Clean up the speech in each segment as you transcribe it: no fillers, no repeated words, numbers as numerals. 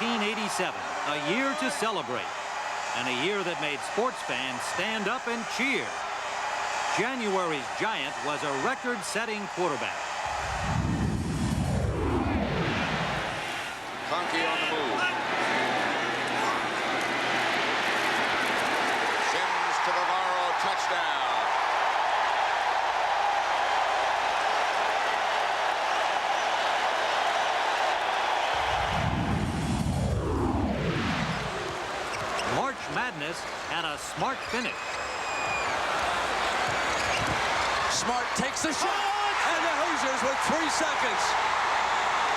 1987, a year to celebrate, and a year that made sports fans stand up and cheer. January's giant was a record-setting quarterback. Conkey on the move. Sims to Bavaro, touchdown. March Madness had a smart finish. Smart takes the shot, and the Hoosiers with 3 seconds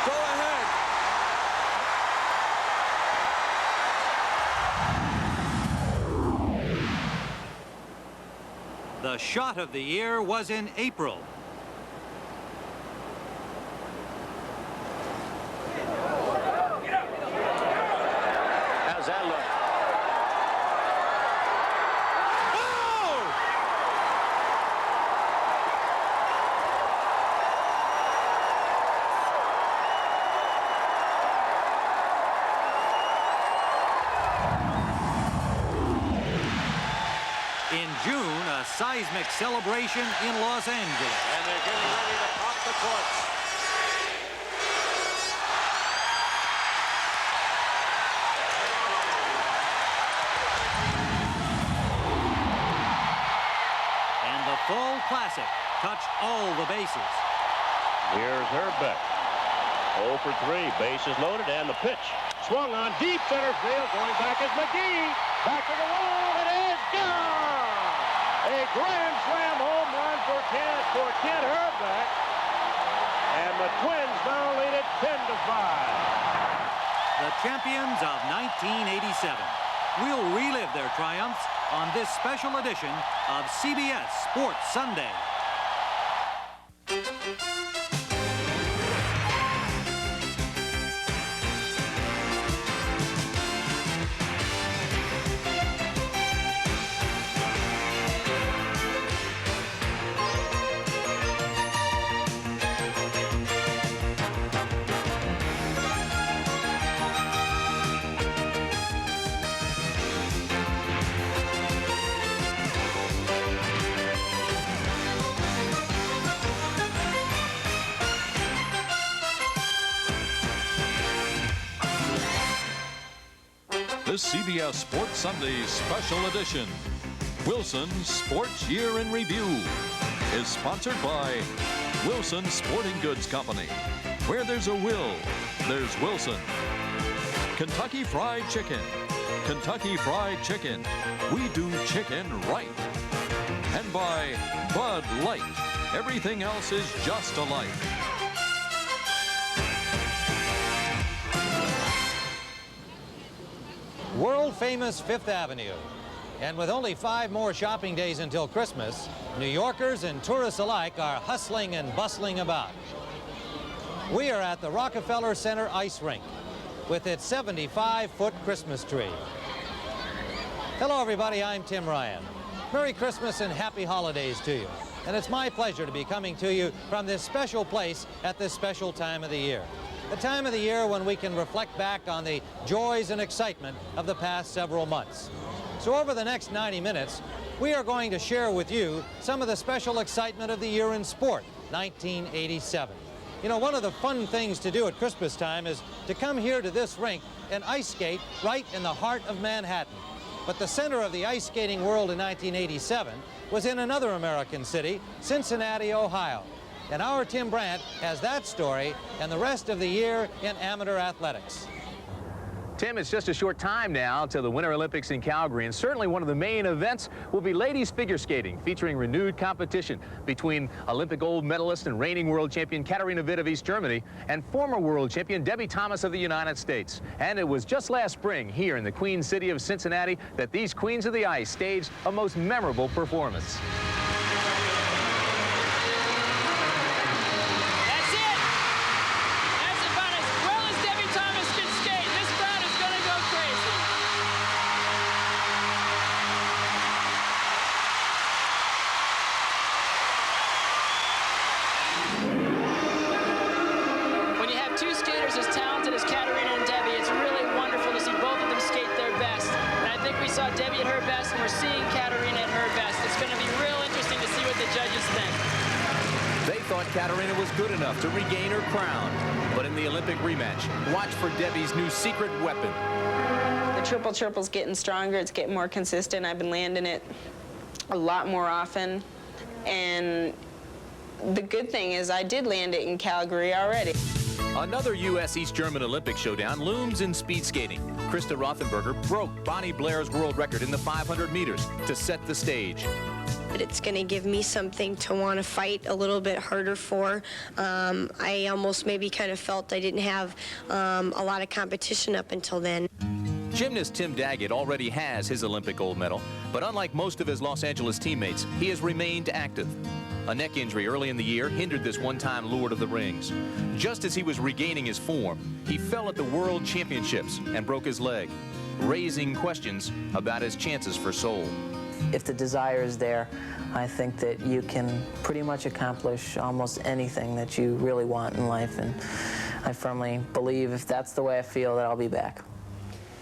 go ahead. The shot of the year was in April. How's that look? In June, a seismic celebration in Los Angeles. And they're getting ready to pop the corks. And the Fall Classic touched all the bases. Here's Herbeck. 0 for 3. Bases loaded, and the pitch. Swung on deep center field. Going back is McGee. Back to the wall. It is gone. A grand slam home run for Kent Herbeck. And the Twins now lead it 10-5. The champions of 1987 will relive their triumphs on this special edition of CBS Sports Sunday. This CBS Sports Sunday special edition, Wilson's Sports Year in Review, is sponsored by Wilson Sporting Goods Company. Where there's a will, there's Wilson. Kentucky Fried Chicken. Kentucky Fried Chicken. We do chicken right. And by Bud Light. Everything else is just a light. World-famous Fifth Avenue. And with only 5 more shopping days until Christmas, New Yorkers and tourists alike are hustling and bustling about. We are at the Rockefeller Center Ice Rink with its 75-foot Christmas tree. Hello, everybody. I'm Tim Ryan. Merry Christmas and happy holidays to you. And it's my pleasure to be coming to you from this special place at this special time of the year. The time of the year when we can reflect back on the joys and excitement of the past several months. So over the next 90 minutes, we are going to share with you some of the special excitement of the year in sport, 1987. You know, one of the fun things to do at Christmas time is to come here to this rink and ice skate right in the heart of Manhattan. But the center of the ice skating world in 1987 was in another American city, Cincinnati, Ohio. And our Tim Brandt has that story and the rest of the year in amateur athletics. Tim, it's just a short time now till the Winter Olympics in Calgary, and certainly one of the main events will be ladies figure skating, featuring renewed competition between Olympic gold medalist and reigning world champion Katarina Witt of East Germany and former world champion Debbie Thomas of the United States. And it was just last spring here in the Queen City of Cincinnati that these Queens of the Ice staged a most memorable performance. As talented as Katarina and Debbie, it's really saw Debbie at her best, and we're seeing Katarina at her best. It's going to be real interesting to see what the judges think. They thought Katarina was good enough to regain her crown. But in the Olympic rematch, watch for Debbie's new secret weapon. The triple's getting stronger. It's getting more consistent. I've been landing it a lot more often. And the good thing is I did land it in Calgary already. Another U.S. East German Olympic showdown looms in speed skating. Krista Rothenberger broke Bonnie Blair's world record in the 500 meters to set the stage. But it's going to give me something to want to fight a little bit harder for. I almost maybe kind of felt I didn't have a lot of competition up until then. Gymnast Tim Daggett already has his Olympic gold medal, but unlike most of his Los Angeles teammates, he has remained active. A neck injury early in the year hindered this one-time Lord of the Rings. Just as he was regaining his form, he fell at the World Championships and broke his leg, raising questions about his chances for Seoul. If the desire is there, I think that you can pretty much accomplish almost anything that you really want in life, and I firmly believe if that's the way I feel, that I'll be back.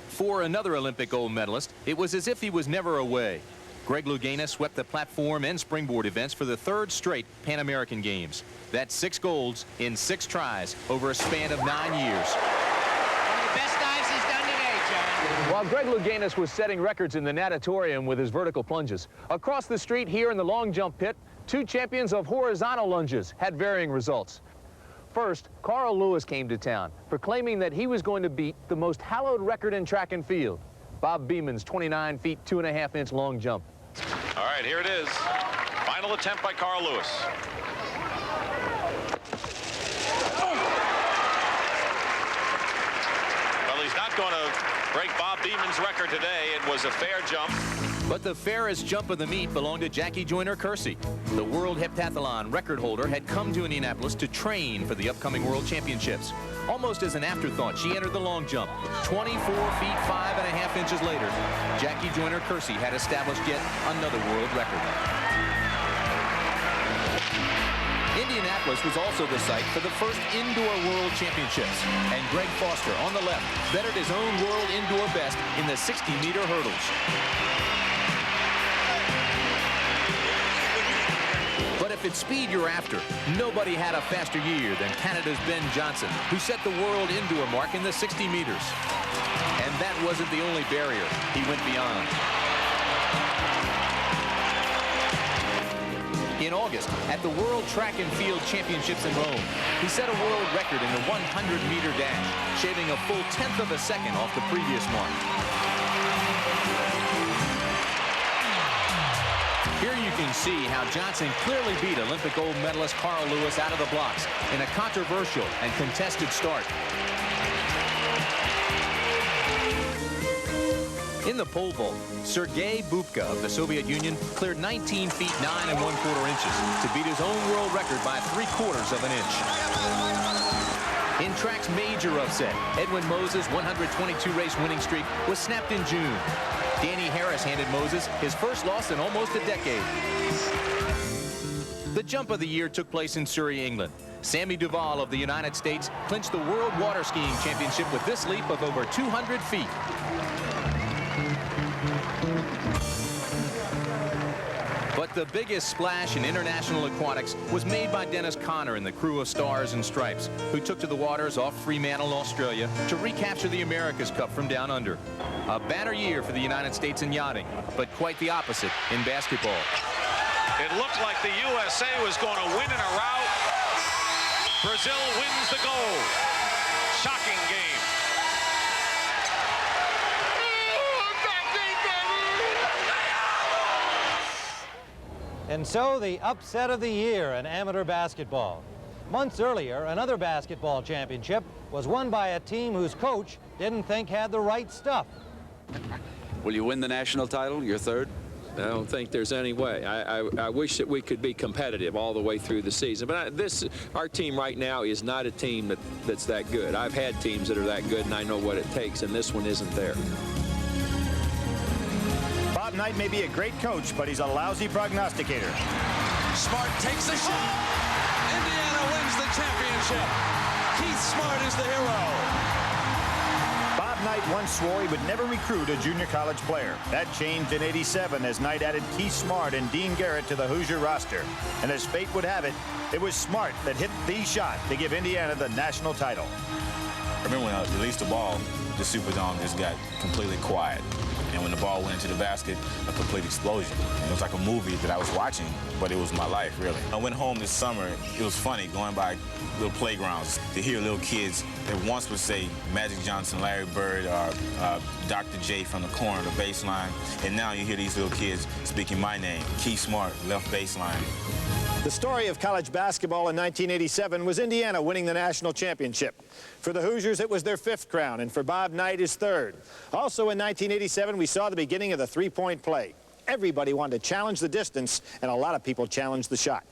For another Olympic gold medalist, it was as if he was never away. Greg Louganis swept the platform and springboard events for the third straight Pan American Games. That's 6 golds in 6 tries over a span of 9 years. One of the best dives he's done today, John. While Greg Louganis was setting records in the natatorium with his vertical plunges, across the street here in the long jump pit, 2 champions of horizontal lunges had varying results. First, Carl Lewis came to town, proclaiming that he was going to beat the most hallowed record in track and field, Bob Beeman's 29 feet 2.5 inch long jump. All right, here it is. Final attempt by Carl Lewis. Well, he's not going to break Bob Beeman's record today. It was a fair jump. But the fairest jump of the meet belonged to Jackie Joyner-Kersee. The world heptathlon record holder had come to Indianapolis to train for the upcoming World Championships. Almost as an afterthought, she entered the long jump. 24 feet 5.5 inches later, Jackie Joyner-Kersee had established yet another world record. Indianapolis was also the site for the first indoor world championships, and Greg Foster on the left bettered his own world indoor best in the 60-meter hurdles. But if it's speed you're after, nobody had a faster year than Canada's Ben Johnson, who set the world indoor mark in the 60 meters. And that wasn't the only barrier. He went beyond. In August, at the World Track and Field Championships in Rome, he set a world record in the 100-meter dash, shaving a full 1/10 of a second off the previous mark. Here you can see how Johnson clearly beat Olympic gold medalist Carl Lewis out of the blocks in a controversial and contested start. In the pole vault, Sergei Bubka of the Soviet Union cleared 19 feet 9.25 inches to beat his own world record by 3/4 of an inch. In track's major upset, Edwin Moses' 122-race winning streak was snapped in June. Danny Harris handed Moses his first loss in almost a decade. The jump of the year took place in Surrey, England. Sammy Duval of the United States clinched the World Water Skiing Championship with this leap of over 200 feet. But the biggest splash in international aquatics was made by Dennis Conner and the crew of Stars and Stripes, who took to the waters off Fremantle, Australia, to recapture the America's Cup from down under. A banner year for the United States in yachting, but quite the opposite in basketball. It looked like the USA was going to win in a rout. Brazil wins the gold. Shocking game. And so the upset of the year in amateur basketball. Months earlier, another basketball championship was won by a team whose coach didn't think had the right stuff. Will you win the national title? Your third? I don't think there's any way. I wish that we could be competitive all the way through the season. But our team right now is not a team that's that good. I've had teams that are that good, and I know what it takes, and this one isn't there. Bob Knight may be a great coach, but he's a lousy prognosticator. Smart takes the shot. Indiana wins the championship. Keith Smart is the hero. Bob Knight once swore he would never recruit a junior college player. That changed in '87 as Knight added Keith Smart and Dean Garrett to the Hoosier roster. And as fate would have it, it was Smart that hit the shot to give Indiana the national title. I remember when I released the ball, the Superdome just got completely quiet. And when the ball went into the basket, a complete explosion. It was like a movie that I was watching, but it was my life, really. I went home this summer. It was funny going by little playgrounds to hear little kids that once would say Magic Johnson, Larry Bird, or Dr. J from the corner, the baseline. And now you hear these little kids speaking my name, Keith Smart, left baseline. The story of college basketball in 1987 was Indiana winning the national championship. For the Hoosiers, it was their 5th crown, and for Bob Knight, his 3rd. Also in 1987, we saw the beginning of the three-point play. Everybody wanted to challenge the distance, and a lot of people challenged the shot.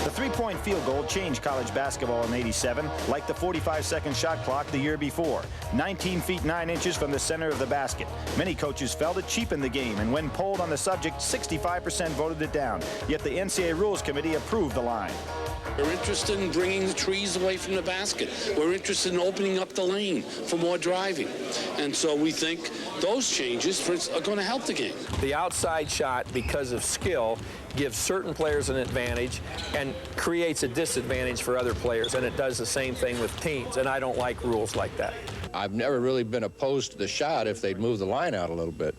The three-point field goal changed college basketball in '87, like the 45-second shot clock the year before. 19 feet 9 inches from the center of the basket. Many coaches felt it cheapened the game, and when polled on the subject, 65% voted it down. Yet the NCAA Rules Committee approved the line. We're interested in bringing the trees away from the basket. We're interested in opening up the lane for more driving. And so we think those changes are going to help the game. The outside shot, because of skill, gives certain players an advantage and creates a disadvantage for other players, and it does the same thing with teams, and I don't like rules like that. I've never really been opposed to the shot if they'd move the line out a little bit.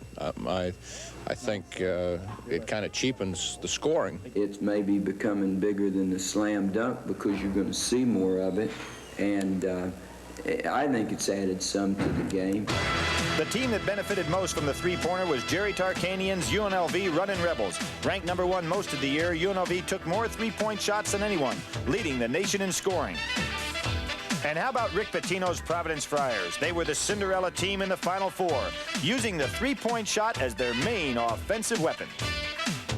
I think it kind of cheapens the scoring. It's maybe becoming bigger than the slam dunk because you're going to see more of it, and I think it's added some to the game. The team that benefited most from the three-pointer was Jerry Tarkanian's UNLV Runnin' Rebels. Ranked #1 most of the year, UNLV took more three-point shots than anyone, leading the nation in scoring. And how about Rick Pitino's Providence Friars? They were the Cinderella team in the Final Four, using the three-point shot as their main offensive weapon.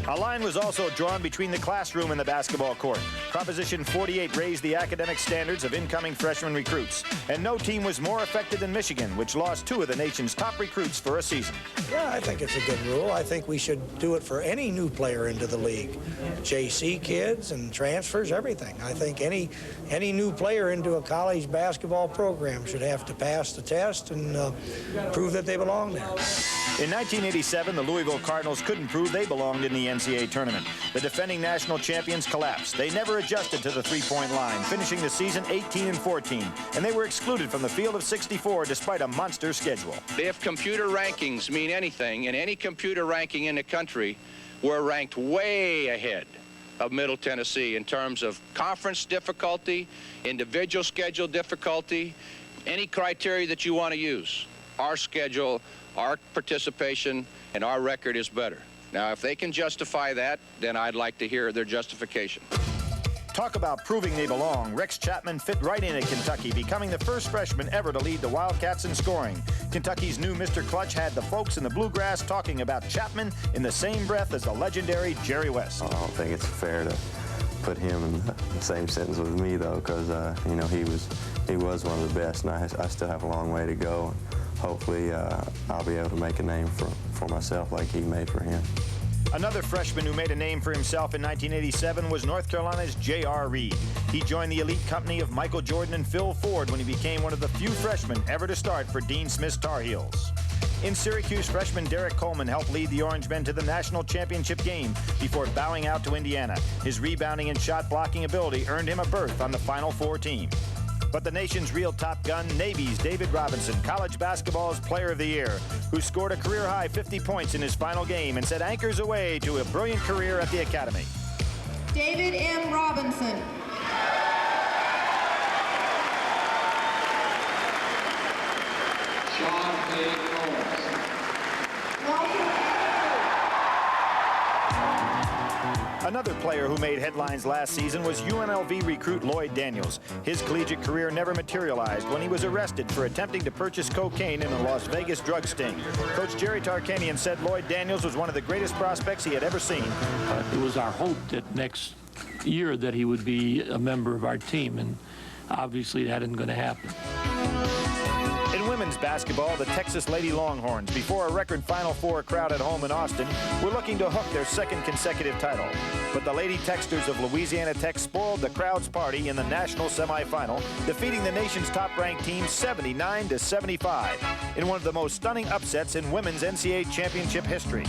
A line was also drawn between the classroom and the basketball court. Proposition 48 raised the academic standards of incoming freshman recruits. And no team was more affected than Michigan, which lost 2 of the nation's top recruits for a season. Yeah, I think it's a good rule. I think we should do it for any new player into the league. JC kids and transfers, everything. I think any new player into a college basketball program should have to pass the test and prove that they belong there. In 1987, the Louisville Cardinals couldn't prove they belonged in the NCAA tournament. The defending national champions collapsed. They never adjusted to the three-point line, finishing the season 18-14, and they were excluded from the field of 64 despite a monster schedule. If computer rankings mean anything, in any computer ranking in the country, we're ranked way ahead of Middle Tennessee in terms of conference difficulty, individual schedule difficulty, any criteria that you want to use. Our schedule, our participation, and our record is better. Now, if they can justify that, then I'd like to hear their justification. Talk about proving they belong. Rex Chapman fit right in at Kentucky, becoming the first freshman ever to lead the Wildcats in scoring. Kentucky's new Mr. Clutch had the folks in the Bluegrass talking about Chapman in the same breath as the legendary Jerry West. I don't think it's fair to put him in the same sentence with me, though, because you know, he was one of the best, and I still have a long way to go. Hopefully, I'll be able to make a name for myself like he made for him. Another freshman who made a name for himself in 1987 was North Carolina's J.R. Reed. He joined the elite company of Michael Jordan and Phil Ford when he became one of the few freshmen ever to start for Dean Smith's Tar Heels. In Syracuse, freshman Derek Coleman helped lead the Orange Men to the national championship game before bowing out to Indiana. His rebounding and shot blocking ability earned him a berth on the Final Four team. But the nation's real top gun, Navy's David Robinson, college basketball's Player of the Year, who scored a career-high 50 points in his final game and set anchors away to a brilliant career at the Academy. David M. Robinson. Sean A. Combs. Another player who made headlines last season was UNLV recruit Lloyd Daniels. His collegiate career never materialized when he was arrested for attempting to purchase cocaine in a Las Vegas drug sting. Coach Jerry Tarkanian said Lloyd Daniels was one of the greatest prospects he had ever seen. It was our hope that next year that he would be a member of our team, and obviously that isn't going to happen. In women's men's basketball, the Texas Lady Longhorns, before a record Final Four crowd at home in Austin, were looking to hook their second consecutive title. But the Lady Texters of Louisiana Tech spoiled the crowd's party in the national semifinal, defeating the nation's top-ranked team 79-75 in one of the most stunning upsets in women's NCAA championship history.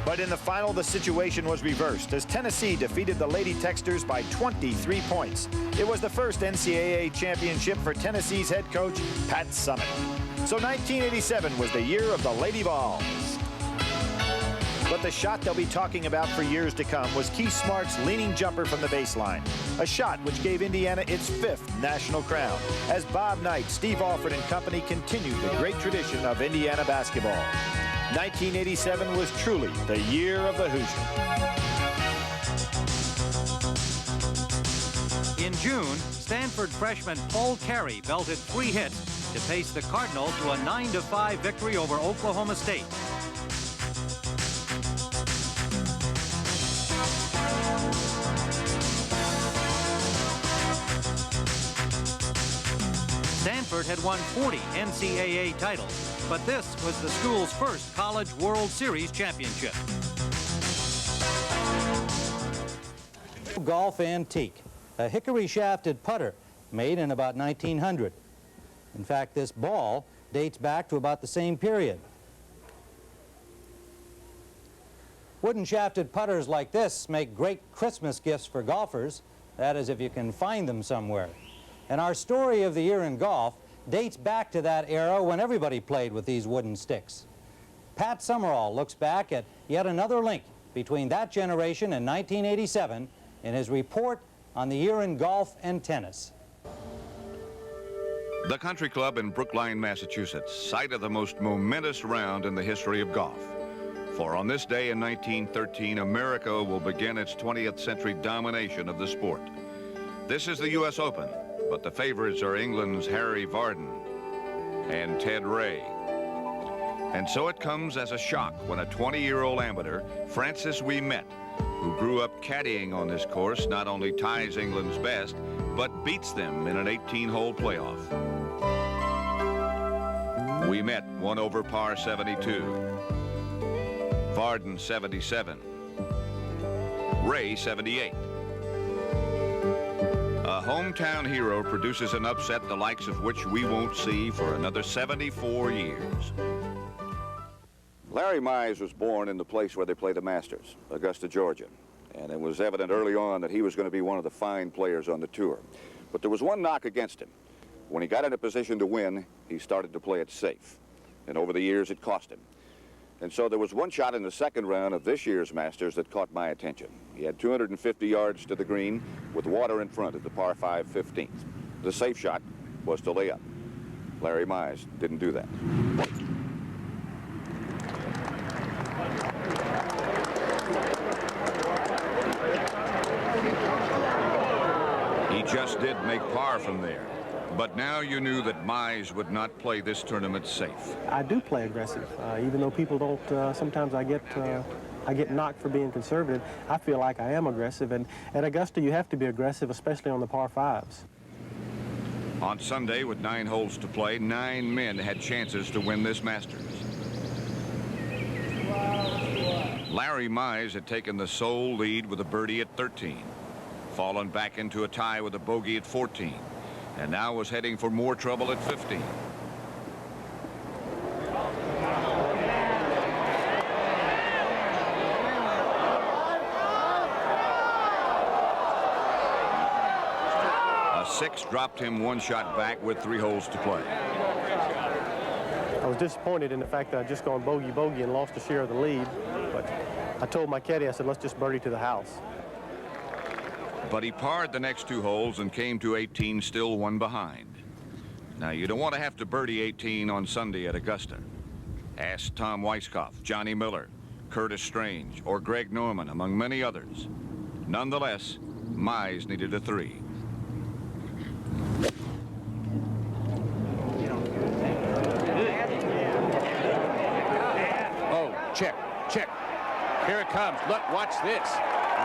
But in the final, the situation was reversed as Tennessee defeated the Lady Texters by 23 points. It was the first NCAA championship for Tennessee's head coach, Pat Summitt. So 1987 was the year of the Lady Vols. But the shot they'll be talking about for years to come was Keith Smart's leaning jumper from the baseline, a shot which gave Indiana its 5th national crown, as Bob Knight, Steve Alford and company continued the great tradition of Indiana basketball. 1987 was truly the year of the Hoosier. In June, Stanford freshman Paul Carey belted 3 hits to pace the Cardinals to a 9-5 victory over Oklahoma State. Stanford had won 40 NCAA titles, but this was the school's first College World Series championship. Golf antique, a hickory-shafted putter made in about 1900. In fact, this ball dates back to about the same period. Wooden-shafted putters like this make great Christmas gifts for golfers, that is, if you can find them somewhere. And our story of the year in golf dates back to that era when everybody played with these wooden sticks. Pat Summerall looks back at yet another link between that generation and 1987 in his report on the year in golf and tennis. The Country Club in Brookline, Massachusetts, site of the most momentous round in the history of golf. For on this day in 1913, America will begin its 20th century domination of the sport. This is the U.S. Open, but the favorites are England's Harry Vardon and Ted Ray. And so it comes as a shock when a 20-year-old amateur, Francis Ouimet, who grew up caddying on this course, not only ties England's best, but beats them in an 18-hole playoff. Ouimet won over par 72. Vardon 77. Ray 78. A hometown hero produces an upset the likes of which we won't see for another 74 years. Larry Mize was born in the place where they play the Masters, Augusta, Georgia. And it was evident early on that he was going to be one of the fine players on the tour. But there was one knock against him. When he got in a position to win, he started to play it safe. And over the years, it cost him. And so there was one shot in the second round of this year's Masters that caught my attention. He had 250 yards to the green with water in front at the par 5 15th. The safe shot was to lay up. Larry Mize didn't do that. He just did make par from there. But now you knew that Mize would not play this tournament safe. I do play aggressive, even though people don't. Sometimes I get knocked for being conservative. I feel like I am aggressive, and at Augusta you have to be aggressive, especially on the par 5s. On Sunday, with 9 holes to play, 9 men had chances to win this Masters. Larry Mize had taken the sole lead with a birdie at 13, fallen back into a tie with a bogey at 14. And now was heading for more trouble at 15. A 6 dropped him 1 shot back with 3 holes to play. I was disappointed in the fact that I'd just gone bogey and lost a share of the lead. But I told my caddy, I said, let's just birdie to the house. But he parred the next 2 holes and came to 18, still 1 behind. Now, you don't want to have to birdie 18 on Sunday at Augusta. Ask Tom Weiskopf, Johnny Miller, Curtis Strange, or Greg Norman, among many others. Nonetheless, Mize needed a 3. Oh, check. Here it comes. Look, watch this.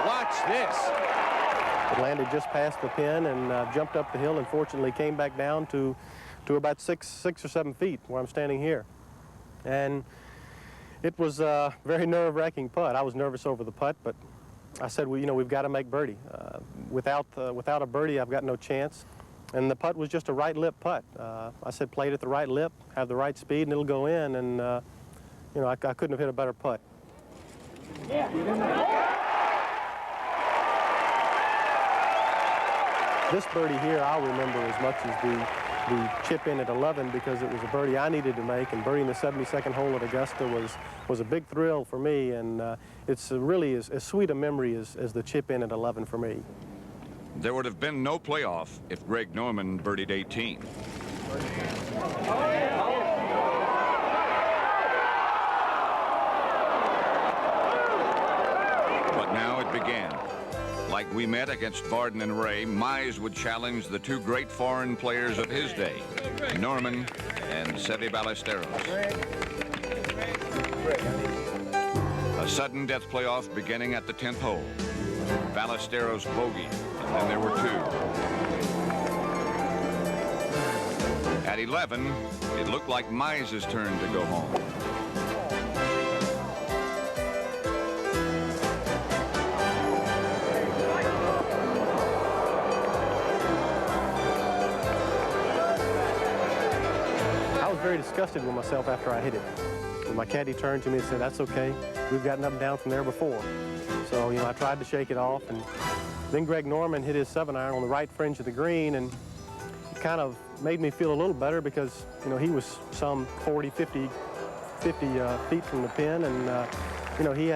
Watch this. It landed just past the pin and jumped up the hill and fortunately came back down to to about six or 7 feet where I'm standing here. And it was a very nerve-wracking putt. I was nervous over the putt, but I said, well, you know, we've got to make birdie. Without a birdie, I've got no chance. And the putt was just a right lip putt. I said, play it at the right lip, have the right speed, and it'll go in. And, you know, I couldn't have hit a better putt. This birdie here I'll remember as much as the chip in at 11 because it was a birdie I needed to make, and birdieing the 72nd hole at Augusta was a big thrill for me, and it's really as sweet a memory as the chip in at 11 for me. There would have been no playoff if Greg Norman birdied 18. But now it began. Like we met against Varden and Ray, Mize would challenge the two great foreign players of his day, Norman and Seve Ballesteros. A sudden death playoff beginning at the 10th hole. Ballesteros bogeyed, and then there were two. At 11, it looked like Mize's turn to go home. Very disgusted with myself after I hit it. When my caddy turned to me and said, that's okay, we've gotten up and down from there before. So, you know, I tried to shake it off, and then Greg Norman hit his 7-iron on the right fringe of the green, and it kind of made me feel a little better because, you know, he was some 40, 50 feet from the pin, and, you know, he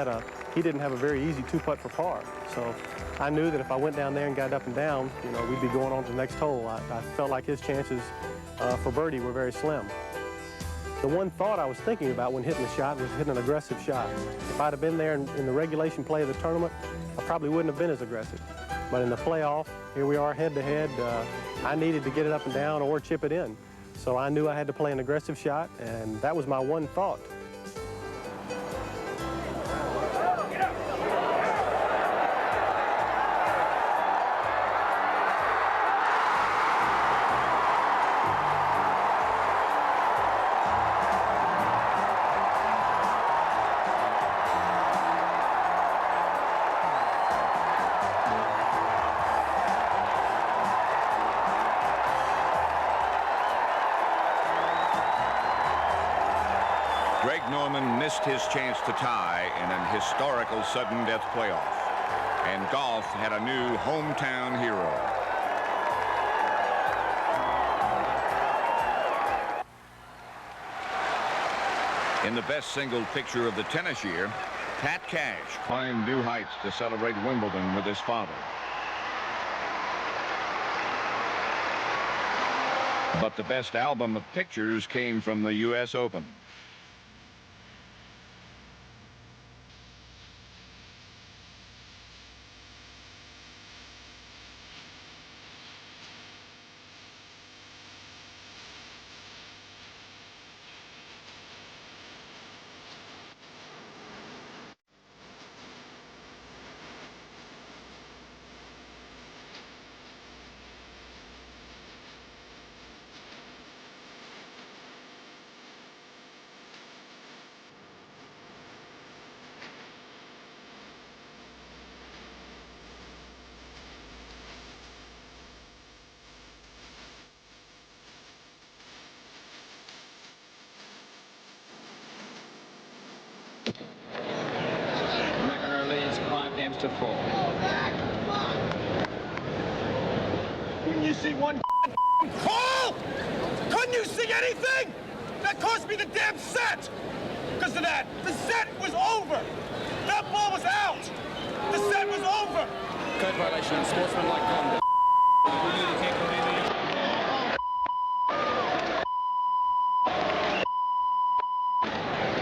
didn't have a very easy two-putt for par. So I knew that if I went down there and got up and down, you know, we'd be going on to the next hole. I felt like his chances for birdie were very slim. The one thought I was thinking about when hitting the shot was hitting an aggressive shot. If I'd have been there in the regulation play of the tournament, I probably wouldn't have been as aggressive. But in the playoff, here we are head-to-head. I needed to get it up and down or chip it in. So I knew I had to play an aggressive shot, and that was my one thought. Greg Norman missed his chance to tie in an historical sudden death playoff, and golf had a new hometown hero. In the best single picture of the tennis year, Pat Cash climbed new heights to celebrate Wimbledon with his father. But the best album of pictures came from the U.S. Open. To 4. Couldn't you see one call? Couldn't you see anything? That cost me the damn set. Because of that, the set was over. That ball was out. The set was over. Code violation and sportsmanlike conduct.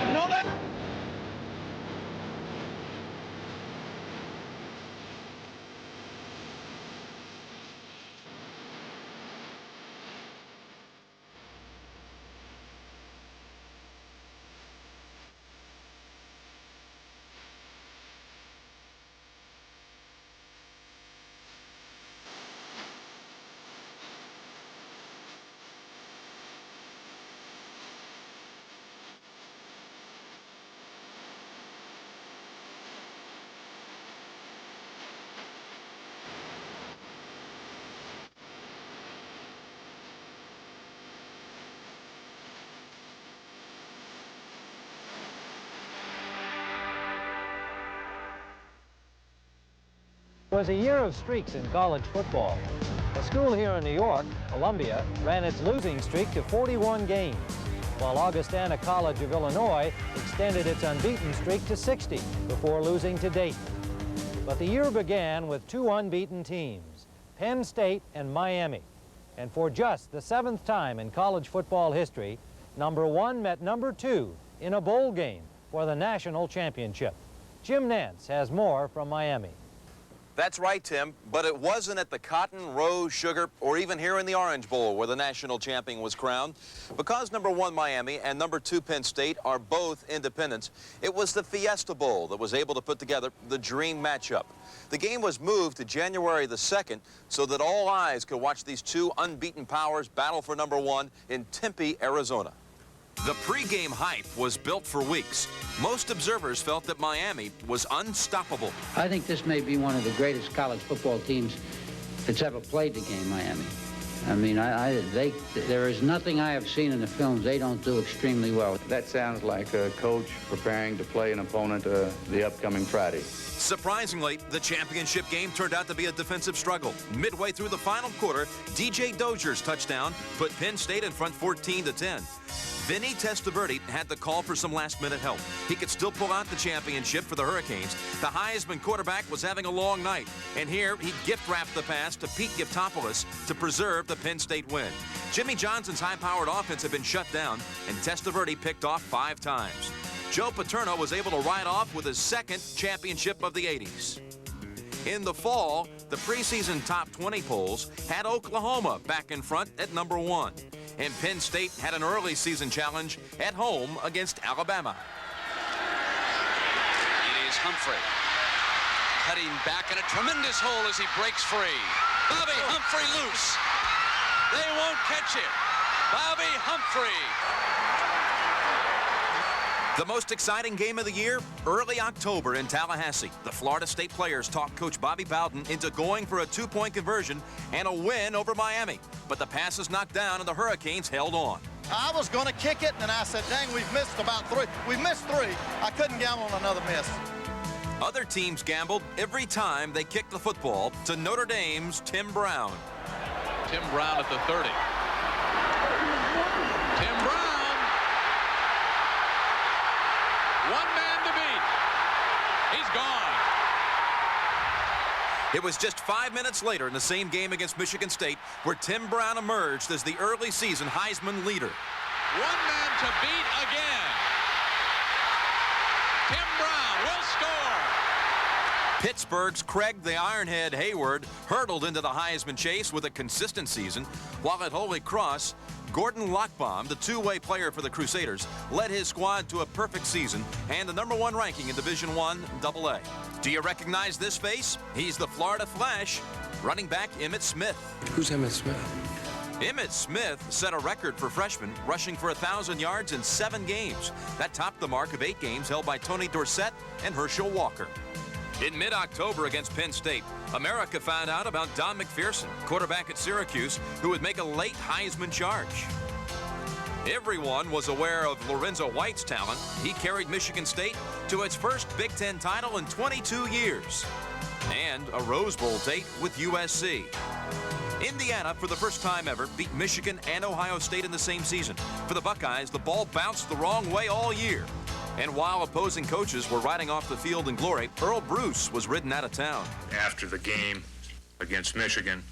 You know that? 'Twas a year of streaks in college football. A school here in New York, Columbia, ran its losing streak to 41 games, while Augustana College of Illinois extended its unbeaten streak to 60 before losing to Dayton. But the year began with two unbeaten teams, Penn State and Miami. And for just the 7th time in college football history, number 1 met number 2 in a bowl game for the national championship. Jim Nance has more from Miami. That's right, Tim, but it wasn't at the Cotton, Rose, Sugar, or even here in the Orange Bowl where the national champion was crowned. Because number 1 Miami and number 2 Penn State are both independents, it was the Fiesta Bowl that was able to put together the dream matchup. The game was moved to January the 2nd so that all eyes could watch these two unbeaten powers battle for number 1 in Tempe, Arizona. The pregame hype was built for weeks. Most observers felt that Miami was unstoppable. I think this may be one of the greatest college football teams that's ever played the game, Miami. I mean, there is nothing I have seen in the films they don't do extremely well. That sounds like a coach preparing to play an opponent the upcoming Friday. Surprisingly, the championship game turned out to be a defensive struggle. Midway through the final quarter, DJ Dozier's touchdown put Penn State in front 14-10. Vinny Testaverde had the call for some last-minute help. He could still pull out the championship for the Hurricanes. The Heisman quarterback was having a long night, and here he gift-wrapped the pass to Pete Giftopoulos to preserve the Penn State win. Jimmy Johnson's high-powered offense had been shut down, and Testaverde picked off 5 times. Joe Paterno was able to ride off with his 2nd championship of the 80s. In the fall, the preseason top 20 polls had Oklahoma back in front at number 1. And Penn State had an early season challenge at home against Alabama. It is Humphrey cutting back in a tremendous hole as he breaks free. Bobby Humphrey loose. They won't catch it. Bobby Humphrey. The most exciting game of the year, early October in Tallahassee. The Florida State players talked Coach Bobby Bowden into going for a 2-point conversion and a win over Miami. But the passes knocked down and the Hurricanes held on. I was going to kick it, and I said, dang, we've missed about 3. We've missed 3. I couldn't gamble on another miss. Other teams gambled every time they kicked the football to Notre Dame's Tim Brown. Tim Brown at the 30. Tim Brown. One man to beat. He's gone. It was just 5 minutes later in the same game against Michigan State where Tim Brown emerged as the early season Heisman leader. One man to beat again. Tim Brown will score. Pittsburgh's Craig the Ironhead Hayward hurtled into the Heisman chase with a consistent season, while at Holy Cross, Gordon Lockbaum, the two-way player for the Crusaders, led his squad to a perfect season and the number 1 ranking in Division I AA. Do you recognize this face? He's the Florida Flash, running back Emmitt Smith. Who's Emmitt Smith? Emmitt Smith set a record for freshmen, rushing for 1,000 yards in 7 games. That topped the mark of 8 games held by Tony Dorsett and Herschel Walker. In mid-October against Penn State, America found out about Don McPherson, quarterback at Syracuse, who would make a late Heisman charge. Everyone was aware of Lorenzo White's talent. He carried Michigan State to its first Big Ten title in 22 years. And a Rose Bowl date with USC. Indiana, for the first time ever, beat Michigan and Ohio State in the same season. For the Buckeyes, the ball bounced the wrong way all year. And while opposing coaches were riding off the field in glory, Earl Bruce was ridden out of town. After the game against Michigan,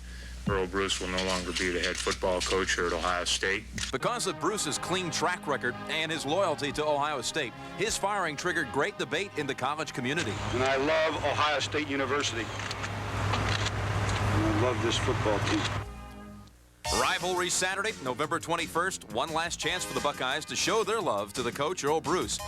Earl Bruce will no longer be the head football coach here at Ohio State. Because of Bruce's clean track record and his loyalty to Ohio State, his firing triggered great debate in the college community. And I love Ohio State University. And I love this football team. Rivalry Saturday, November 21st, one last chance for the Buckeyes to show their love to the coach, Earl Bruce.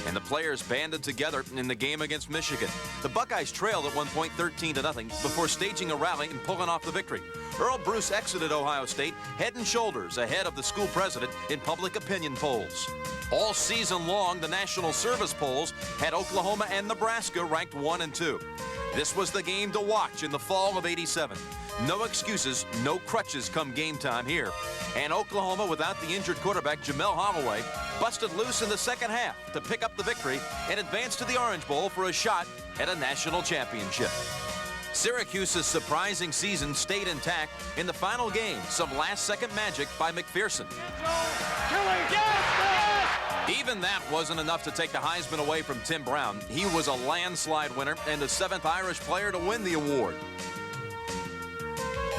And the players banded together in the game against Michigan. The Buckeyes trailed at one point 13-0 before staging a rally and pulling off the victory. Earl Bruce exited Ohio State head and shoulders ahead of the school president in public opinion polls. All season long, the national service polls had Oklahoma and Nebraska ranked 1 and 2. This was the game to watch in the fall of '87. No excuses, no crutches come game time here. And Oklahoma, without the injured quarterback Jamel Holloway, busted loose in the second half to pick up the victory and advance to the Orange Bowl for a shot at a national championship. Syracuse's surprising season stayed intact in the final game. Some last-second magic by McPherson. Even that wasn't enough to take the Heisman away from Tim Brown. He was a landslide winner and the 7th Irish player to win the award.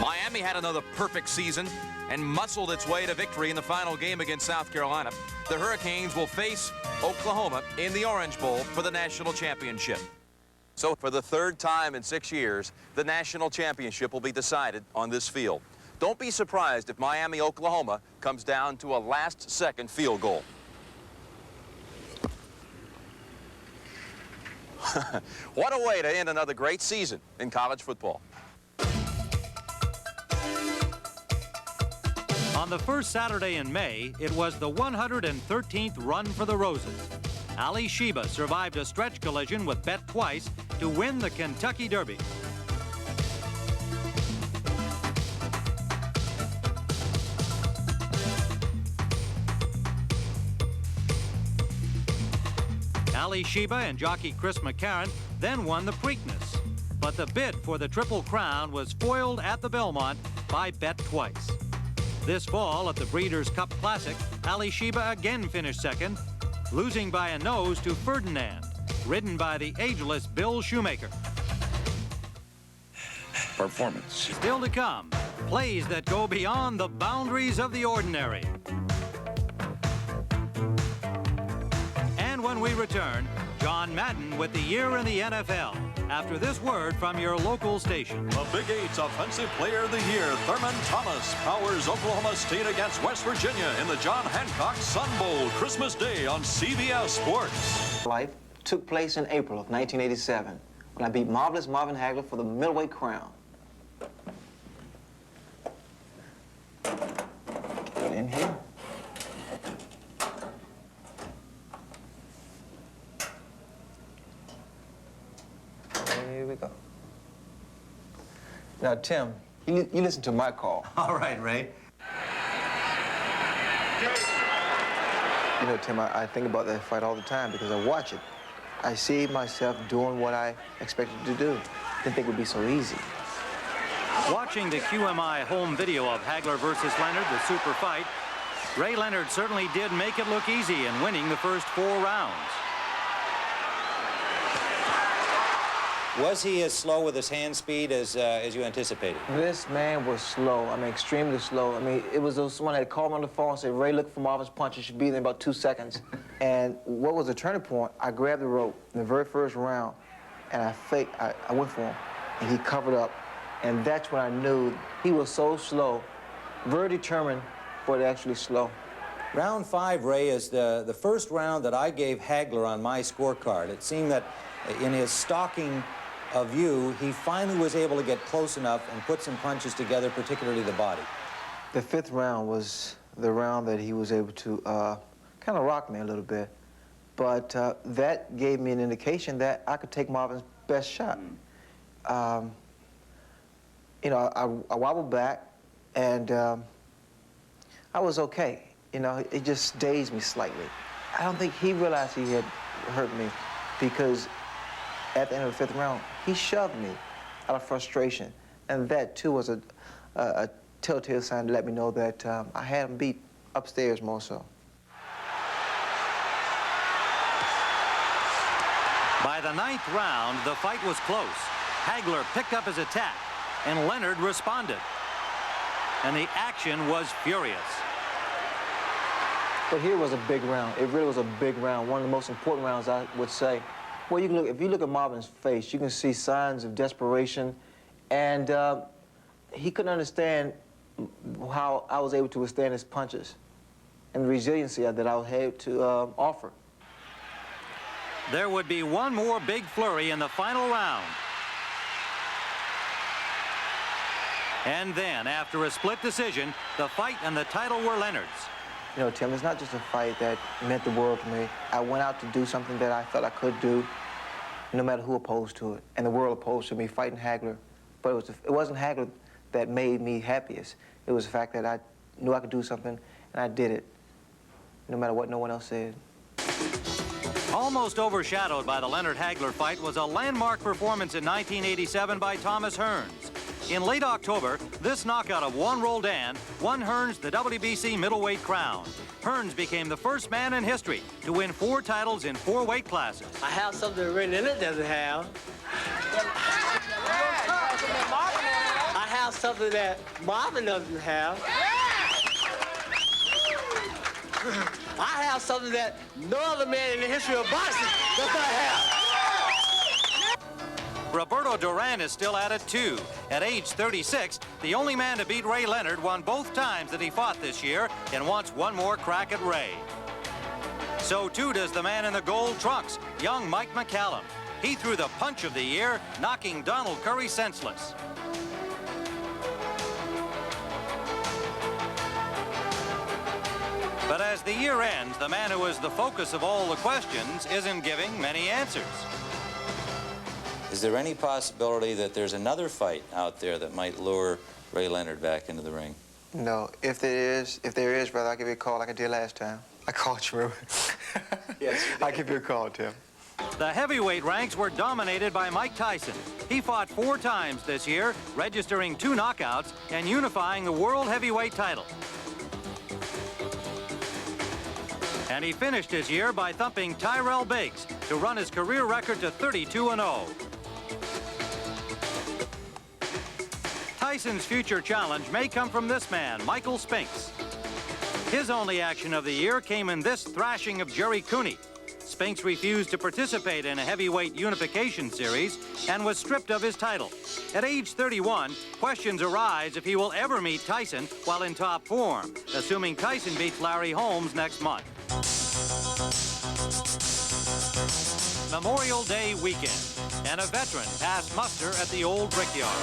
Miami had another perfect season and muscled its way to victory in the final game against South Carolina. The Hurricanes will face Oklahoma in the Orange Bowl for the national championship. So for the 3rd time in 6 years, the national championship will be decided on this field. Don't be surprised if Miami, Oklahoma comes down to a last-second field goal. What a way to end another great season in college football. On the first Saturday in May, it was the 113th Run for the Roses. Ali Sheba survived a stretch collision with Bet Twice to win the Kentucky Derby. Ali Sheba and jockey Chris McCarron then won the Preakness. But the bid for the Triple Crown was foiled at the Belmont by Bet Twice. This fall at the Breeders' Cup Classic, Ali Sheba again finished second, losing by a nose to Ferdinand, ridden by the ageless Bill Shoemaker. Performance. Still to come, plays that go beyond the boundaries of the ordinary. And when we return, John Madden with the year in the NFL. After this word from your local station. The Big Eight's Offensive Player of the Year, Thurman Thomas, powers Oklahoma State against West Virginia in the John Hancock Sun Bowl, Christmas Day on CBS Sports. Life took place in April of 1987 when I beat Marvelous Marvin Hagler for the middleweight crown. Get in here. Here we go. Now, Tim, you listen to my call. All right, Ray. You know, Tim, I think about that fight all the time because I watch it. I see myself doing what I expected to do. Didn't think it would be so easy. Watching the QMI home video of Hagler versus Leonard, the super fight, Ray Leonard certainly did make it look easy in winning the first 4 rounds. Was he as slow with his hand speed as you anticipated? This man was slow. I mean, extremely slow. I mean, it was someone that called me on the phone and said, Ray, look for Marvin's punch. It should be there in about 2 seconds. And what was the turning point, I grabbed the rope in the very first round, and I went for him, and he covered up. And that's when I knew he was so slow, very determined, but actually slow. Round 5, Ray, is the first round that I gave Hagler on my scorecard. It seemed that in his stalking of you, he finally was able to get close enough and put some punches together, particularly the body. The 5th round was the round that he was able to kind of rock me a little bit. But that gave me an indication that I could take Marvin's best shot. You know, I wobbled back, and I was okay. You know, it just dazed me slightly. I don't think he realized he had hurt me because at the end of the 5th round, he shoved me out of frustration. And that, too, was a telltale sign to let me know that I had him beat upstairs more so. By the 9th round, the fight was close. Hagler picked up his attack, and Leonard responded. And the action was furious. But here was a big round. It really was a big round, one of the most important rounds, I would say. Well, you can look, if you look at Marvin's face, you can see signs of desperation, and he couldn't understand how I was able to withstand his punches and the resiliency that I was able to offer. There would be one more big flurry in the final round. And then, after a split decision, the fight and the title were Leonard's. You know, Tim, it's not just a fight that meant the world to me. I went out to do something that I felt I could do, no matter who opposed to it. And the world opposed to me fighting Hagler. But it wasn't Hagler that made me happiest. It was the fact that I knew I could do something, and I did it, no matter what no one else said. Almost overshadowed by the Leonard Hagler fight was a landmark performance in 1987 by Thomas Hearns. In late October, this knockout of Juan Roldan won Hearns the WBC middleweight crown. Hearns became the first man in history to win 4 titles in 4 weight classes. I have something Ray Leonard doesn't have. I have something that Marvin doesn't have. I have something that no other man in the history of boxing does not have. Roberto Duran is still at it, too. At age 36, the only man to beat Ray Leonard won both times that he fought this year and wants one more crack at Ray. So, too, does the man in the gold trunks, young Mike McCallum. He threw the punch of the year, knocking Donald Curry senseless. But as the year ends, the man who is the focus of all the questions isn't giving many answers. Is there any possibility that there's another fight out there that might lure Ray Leonard back into the ring? No. If there is, brother, I'll give you a call like I did last time. I called you, remember? Yes. I'll give you a call, Tim. The heavyweight ranks were dominated by Mike Tyson. He fought 4 times this year, registering 2 knockouts and unifying the world heavyweight title. And he finished his year by thumping Tyrell Biggs to run his career record to 32-0. Tyson's future challenge may come from this man, Michael Spinks. His only action of the year came in this thrashing of Jerry Cooney. Spinks refused to participate in a heavyweight unification series and was stripped of his title. At age 31, questions arise if he will ever meet Tyson while in top form, assuming Tyson beats Larry Holmes next month. Memorial Day weekend, and a veteran passed muster at the old Brickyard.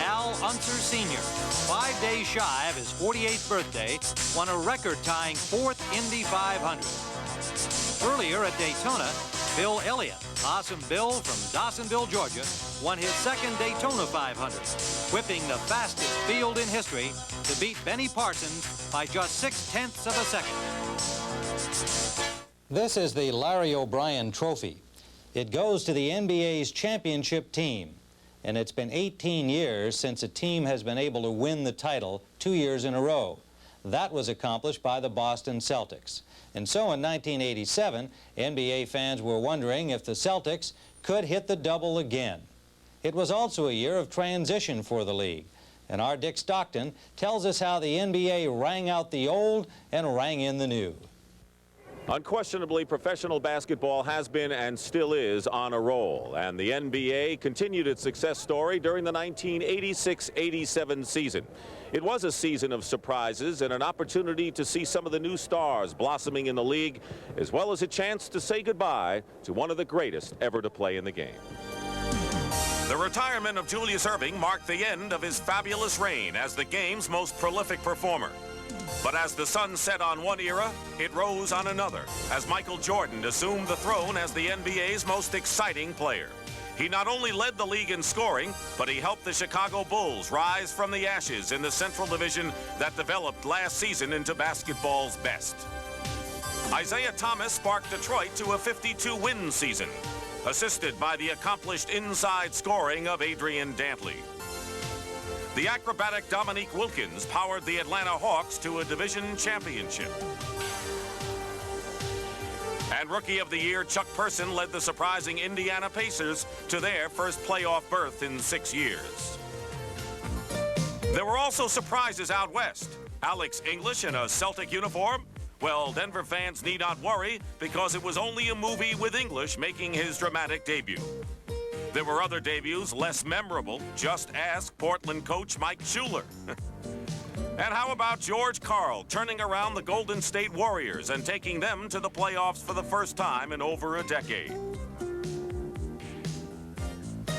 Al Unser Sr., 5 days shy of his 48th birthday, won a record-tying 4th Indy 500. Earlier at Daytona, Bill Elliott, Awesome Bill from Dawsonville, Georgia, won his 2nd Daytona 500, whipping the fastest field in history to beat Benny Parsons by just 0.6 of a second. This is the Larry O'Brien Trophy. It goes to the NBA's championship team, and it's been 18 years since a team has been able to win the title 2 years in a row. That was accomplished by the Boston Celtics. And so in 1987, NBA fans were wondering if the Celtics could hit the double again. It was also a year of transition for the league. And our Dick Stockton tells us how the NBA rang out the old and rang in the new. Unquestionably, professional basketball has been and still is on a roll, and the NBA continued its success story during the 1986-87 season. It was a season of surprises and an opportunity to see some of the new stars blossoming in the league, as well as a chance to say goodbye to one of the greatest ever to play in the game. The retirement of Julius Erving marked the end of his fabulous reign as the game's most prolific performer. But as the sun set on one era, it rose on another, as Michael Jordan assumed the throne as the NBA's most exciting player. He not only led the league in scoring, but he helped the Chicago Bulls rise from the ashes in the Central Division that developed last season into basketball's best. Isaiah Thomas sparked Detroit to a 52-win season, assisted by the accomplished inside scoring of Adrian Dantley. The acrobatic Dominique Wilkins powered the Atlanta Hawks to a division championship. And Rookie of the Year Chuck Person led the surprising Indiana Pacers to their first playoff berth in 6 years. There were also surprises out west. Alex English in a Celtic uniform? Well, Denver fans need not worry because it was only a movie with English making his dramatic debut. There were other debuts less memorable. Just ask Portland coach Mike Schuler. And how about George Karl turning around the Golden State Warriors and taking them to the playoffs for the first time in over a decade?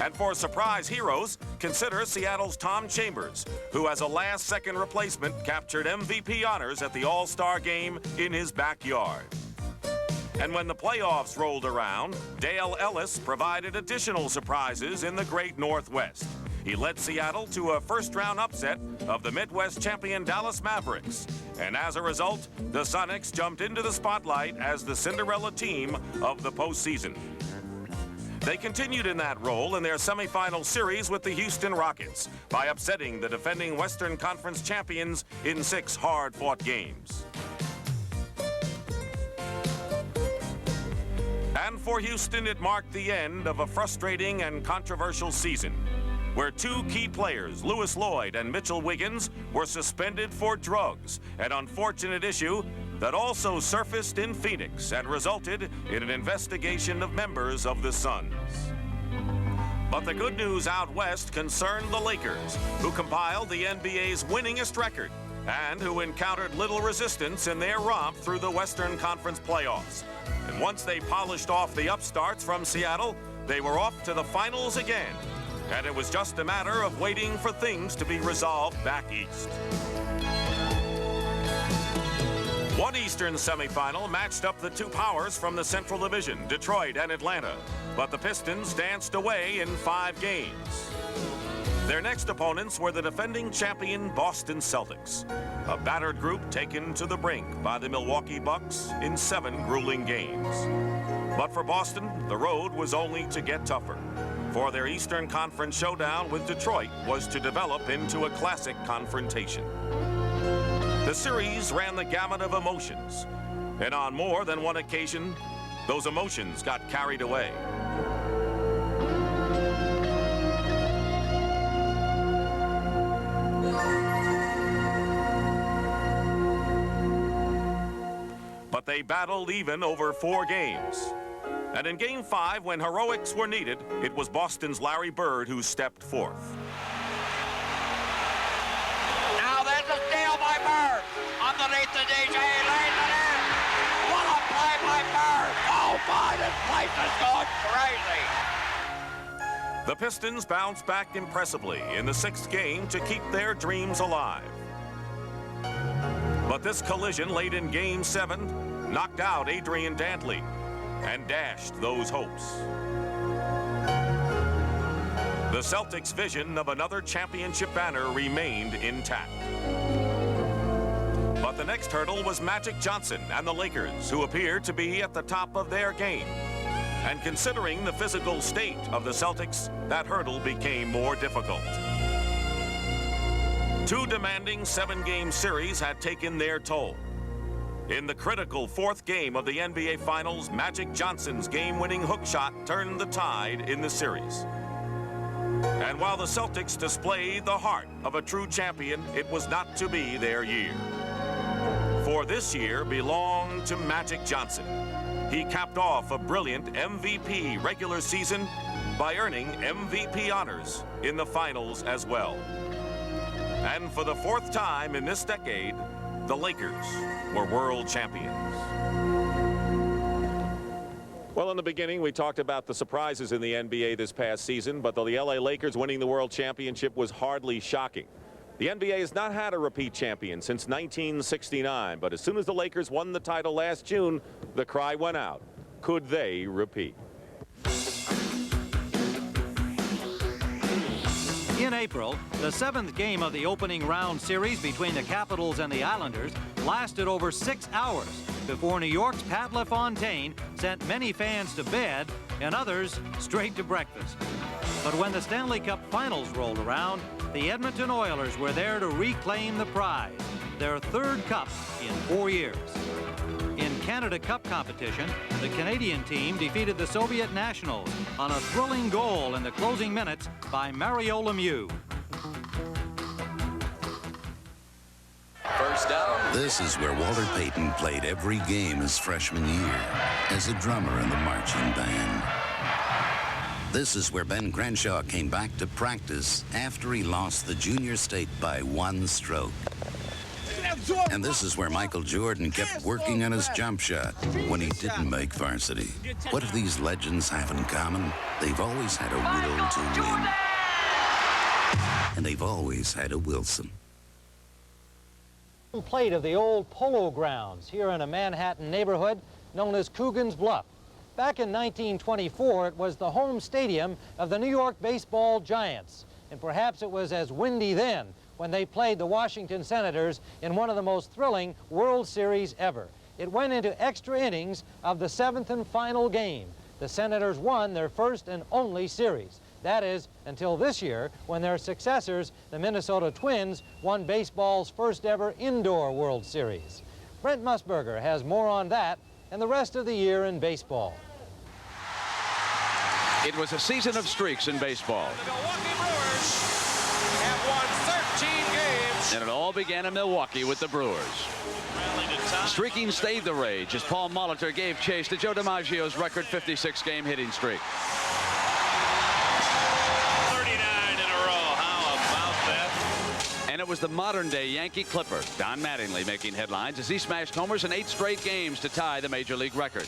And for surprise heroes, consider Seattle's Tom Chambers, who as a last-second replacement captured MVP honors at the All-Star game in his backyard. And when the playoffs rolled around, Dale Ellis provided additional surprises in the Great Northwest. he led Seattle to a first-round upset of the Midwest champion Dallas Mavericks. And as a result, the Sonics jumped into the spotlight as the Cinderella team of the postseason. They continued in that role in their semifinal series with the Houston Rockets by upsetting the defending Western Conference champions in 6 hard-fought games. And for Houston, it marked the end of a frustrating and controversial season, where 2 key players, Lewis Lloyd and Mitchell Wiggins, were suspended for drugs, an unfortunate issue that also surfaced in Phoenix and resulted in an investigation of members of the Suns. But the good news out west concerned the Lakers, who compiled the NBA's winningest record and who encountered little resistance in their romp through the Western Conference playoffs. And once they polished off the upstarts from Seattle, they were off to the finals again. And it was just a matter of waiting for things to be resolved back east. One Eastern semifinal matched up the 2 powers from the Central Division, Detroit and Atlanta, but the Pistons danced away in 5 games. Their next opponents were the defending champion Boston Celtics, a battered group taken to the brink by the Milwaukee Bucks in 7 grueling games. But for Boston, the road was only to get tougher, for their Eastern Conference showdown with Detroit was to develop into a classic confrontation. The series ran the gamut of emotions, and on more than one occasion, those emotions got carried away. But they battled even over 4 games. And in Game 5, when heroics were needed, it was Boston's Larry Bird who stepped forth. Now there's a steal by Bird. Underneath the DJ, lays it in. What a play by Bird. Oh my, this place is going crazy. The Pistons bounced back impressively in the 6th game to keep their dreams alive. But this collision late in Game 7 knocked out Adrian Dantley and dashed those hopes. The Celtics' vision of another championship banner remained intact. But the next hurdle was Magic Johnson and the Lakers, who appeared to be at the top of their game. And considering the physical state of the Celtics, that hurdle became more difficult. 2 demanding 7-game series had taken their toll. In the critical 4th game of the NBA Finals, Magic Johnson's game-winning hook shot turned the tide in the series. And while the Celtics displayed the heart of a true champion, it was not to be their year. For this year belonged to Magic Johnson. He capped off a brilliant MVP regular season by earning MVP honors in the finals as well. And for the 4th time in this decade, the Lakers were world champions. Well, in the beginning, we talked about the surprises in the NBA this past season, but the LA Lakers winning the world championship was hardly shocking. The NBA has not had a repeat champion since 1969, but as soon as the Lakers won the title last June, the cry went out. Could they repeat? In April, the 7th game of the opening round series between the Capitals and the Islanders lasted over 6 hours before New York's Pat LaFontaine sent many fans to bed and others straight to breakfast. But when the Stanley Cup Finals rolled around, the Edmonton Oilers were there to reclaim the prize, their 3rd cup in 4 years. In Canada Cup competition, the Canadian team defeated the Soviet Nationals on a thrilling goal in the closing minutes by Mario Lemieux. First down. This is where Walter Payton played every game his freshman year as a drummer in the marching band. This is where Ben Crenshaw came back to practice after he lost the junior state by 1 stroke. And this is where Michael Jordan kept working on his jump shot when he didn't make varsity. What do these legends have in common? They've always had a will to win. And they've always had a Wilson. Plate of the old Polo Grounds here in a Manhattan neighborhood known as Coogan's Bluff. Back in 1924, it was the home stadium of the New York Baseball Giants. and perhaps it was as windy then when they played the Washington Senators in one of the most thrilling World Series ever. It went into extra innings of the 7th and final game. The Senators won their first and only series. That is, until this year, when their successors, the Minnesota Twins, won baseball's first ever indoor World Series. Brent Musburger has more on that and the rest of the year in baseball. It was a season of streaks in baseball. The Milwaukee Brewers have won 13 games. And it all began in Milwaukee with the Brewers. Streaking stayed the rage as Paul Molitor gave chase to Joe DiMaggio's record 56-game hitting streak. 39 in a row. How about that? And it was the modern-day Yankee Clipper, Don Mattingly, making headlines as he smashed homers in 8 straight games to tie the Major League record.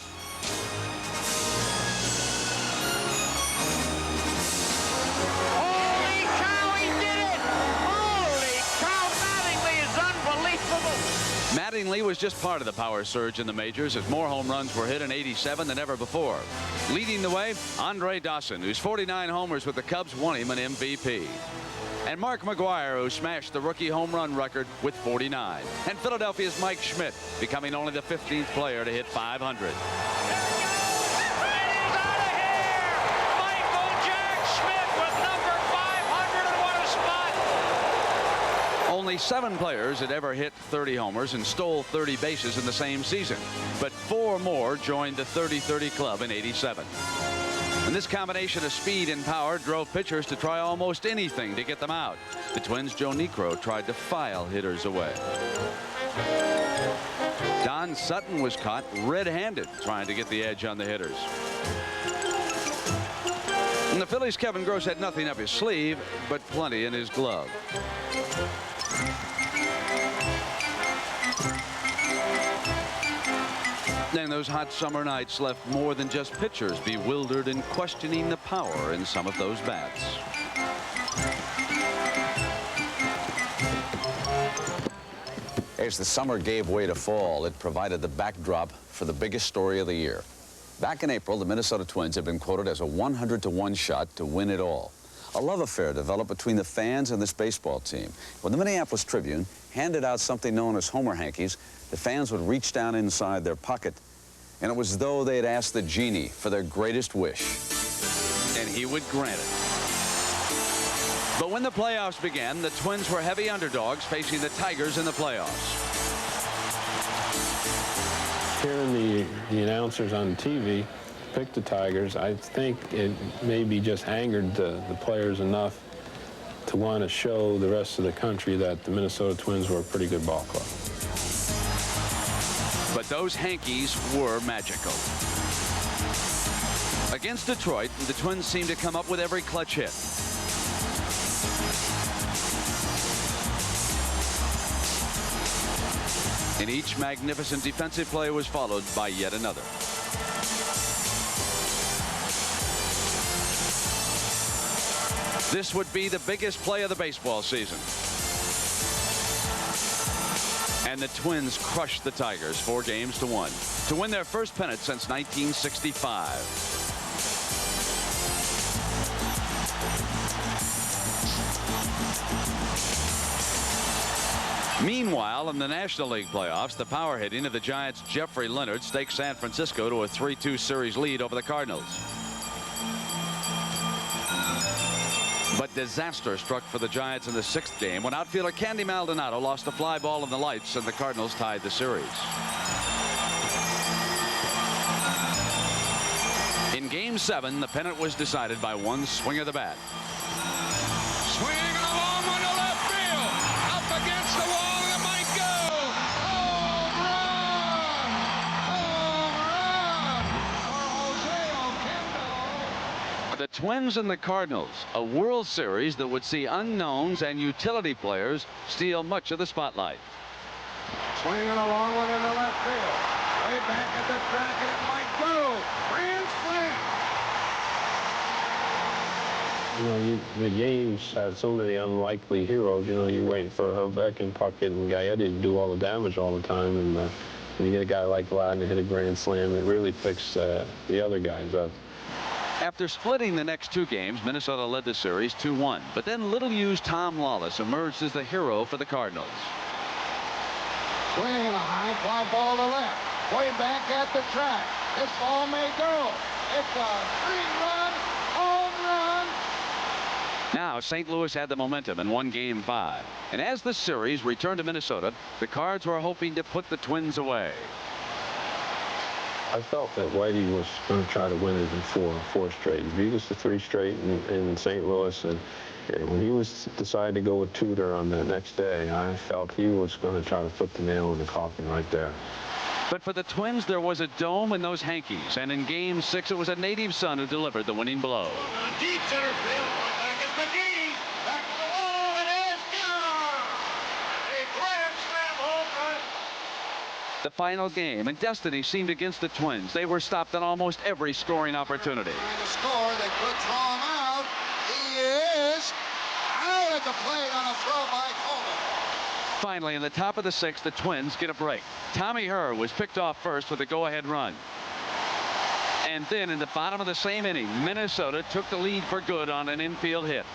Holy cow, he did it! Holy cow, Mattingly is unbelievable! Mattingly was just part of the power surge in the majors as more home runs were hit in '87 than ever before. Leading the way, Andre Dawson, whose 49 homers with the Cubs won him an MVP. And Mark McGwire, who smashed the rookie home run record with 49. And Philadelphia's Mike Schmidt, becoming only the 15th player to hit 500. Only 7 players had ever hit 30 homers and stole 30 bases in the same season, but 4 more joined the 30-30 club in '87. And this combination of speed and power drove pitchers to try almost anything to get them out. The Twins' Joe Niekro tried to file hitters away. Don Sutton was caught red-handed trying to get the edge on the hitters. And the Phillies' Kevin Gross had nothing up his sleeve, but plenty in his glove. Then those hot summer nights left more than just pitchers bewildered and questioning the power in some of those bats. As the summer gave way to fall, it provided the backdrop for the biggest story of the year. Back in April, the Minnesota Twins had been quoted as a 100-to-1 shot to win it all. A love affair developed between the fans and this baseball team. When the Minneapolis Tribune handed out something known as Homer Hankies, the fans would reach down inside their pocket, and it was as though they had asked the genie for their greatest wish. And he would grant it. But when the playoffs began, the Twins were heavy underdogs facing the Tigers in the playoffs. Hearing the announcers on TV pick the Tigers, I think it maybe just angered the players enough to want to show the rest of the country that the Minnesota Twins were a pretty good ball club. But those Hankies were magical. Against Detroit, the Twins seemed to come up with every clutch hit. And each magnificent defensive play was followed by yet another. This would be the biggest play of the baseball season. And the Twins crushed the Tigers 4-1 to win their first pennant since 1965. Meanwhile, in the National League playoffs, the power hitting of the Giants' Jeffrey Leonard staked San Francisco to a 3-2 series lead over the Cardinals. But disaster struck for the Giants in the 6th game when outfielder Candy Maldonado lost a fly ball in the lights and the Cardinals tied the series. In Game 7, the pennant was decided by one swing of the bat. Swinging a long one to left field. Up against the wall, and it might go. Home run! Home run! For Jose Oquendo. The Twins and the Cardinals, a World Series that would see unknowns and utility players steal much of the spotlight. Swinging a long one into left field. Way back at the track, and it might go. Grand slam. You know, the games have so many unlikely heroes. You know, you're waiting for a back and puck hitting Gaetti to do all the damage all the time, and when you get a guy like Gladden to hit a grand slam, it really picks the other guys up. After splitting the next 2 games, Minnesota led the series 2-1. But then little-used Tom Lawless emerged as the hero for the Cardinals. Swinging a high fly ball to left. Way back at the track. This ball may go. It's a 3-run home run. Now St. Louis had the momentum and won Game 5. And as the series returned to Minnesota, the Cards were hoping to put the Twins away. I felt that Whitey was going to try to win it in four straight. He beat us to 3 straight in St. Louis, and when he was decided to go with Tudor on the next day, I felt he was going to try to put the nail in the coffin right there. But for the Twins, there was a dome in those Hankies, and in Game 6, it was a native son who delivered the winning blow. Deep center field. Back is McGee. Back to the wall. It is gone. A grand slam home run. The final game, and destiny seemed against the Twins. They were stopped on almost every scoring opportunity. Trying to score. They could draw him out. He is out at the plate on a throw by Coleman. Finally, in the top of the 6th, the Twins get a break. Tommy Herr was picked off first with a go-ahead run. And then in the bottom of the same inning, Minnesota took the lead for good on an infield hit.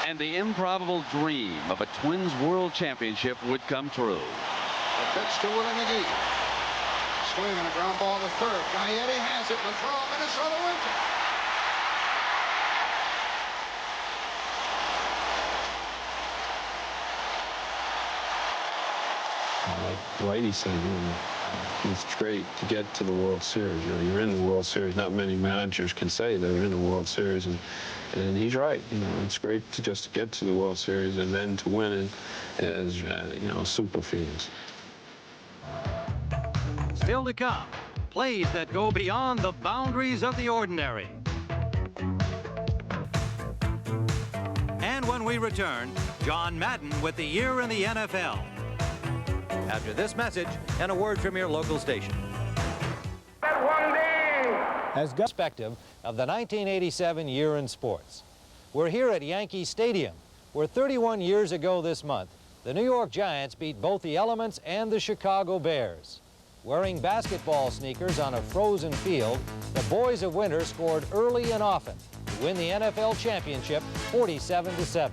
And the improbable dream of a Twins World Championship would come true. The pitch to Willie McGee. Swing and a ground ball to third. Gaetti has it. The throw. Minnesota wins it. Like Whitey said, it's great to get to the World Series. You're in the World Series. Not many managers can say they're in the World Series, and he's right. It's great to just get to the World Series and then to win it as super feelings. Still to come, plays that go beyond the boundaries of the ordinary. And when we return, John Madden with the year in the NFL. After this message and a word from your local station. As perspective of the 1987 year in sports. We're here at Yankee Stadium, where 31 years ago this month, the New York Giants beat both the Elements and the Chicago Bears. Wearing basketball sneakers on a frozen field, the Boys of Winter scored early and often to win the NFL championship 47-7.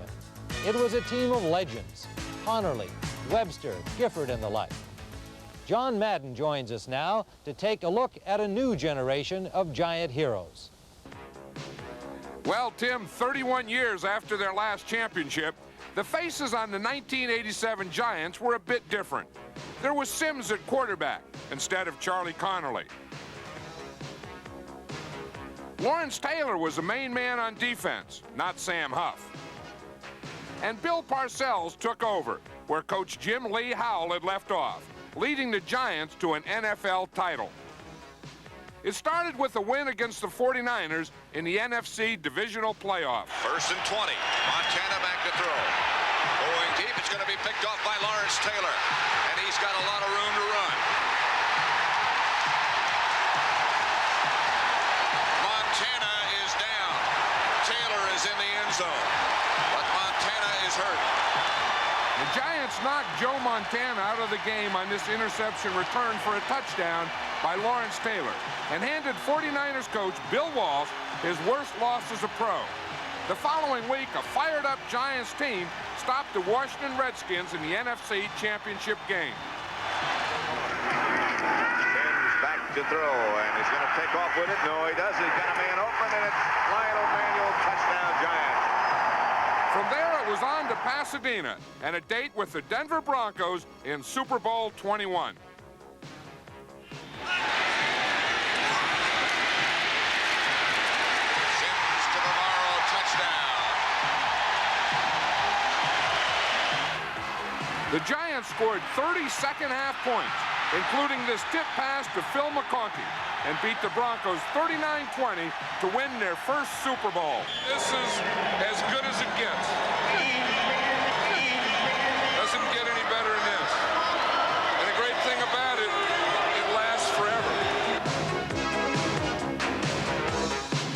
It was a team of legends: Connerly, Webster, Gifford, and the like. John Madden joins us now to take a look at a new generation of Giant heroes. Well, Tim, 31 years after their last championship, the faces on the 1987 Giants were a bit different. There was Sims at quarterback instead of Charlie Connerly. Lawrence Taylor was the main man on defense, not Sam Huff. And Bill Parcells took over, where Coach Jim Lee Howell had left off, leading the Giants to an NFL title. It started with a win against the 49ers in the NFC Divisional Playoff. 1st and 20. Montana back to throw. Going deep, it's going to be picked off by Lawrence Taylor, and he's got a lot of room to run. Montana is down. Taylor is in the end zone, but Montana is hurt. The Giants knocked Joe Montana out of the game on this interception return for a touchdown by Lawrence Taylor, and handed 49ers coach Bill Walsh his worst loss as a pro. The following week, a fired-up Giants team stopped the Washington Redskins in the NFC Championship game. Spins back to throw, and he's going to take off with it. No, he doesn't. He's got a man open, and it's Lionel Manuel, touchdown Giants. From there, it was on to Pasadena and a date with the Denver Broncos in Super Bowl 21. The Giants scored 30 second-half points, including this tip pass to Phil McConkey, and beat the Broncos 39-20 to win their first Super Bowl. This is as good as it gets. Doesn't get any better than this. And the great thing about it, it lasts forever.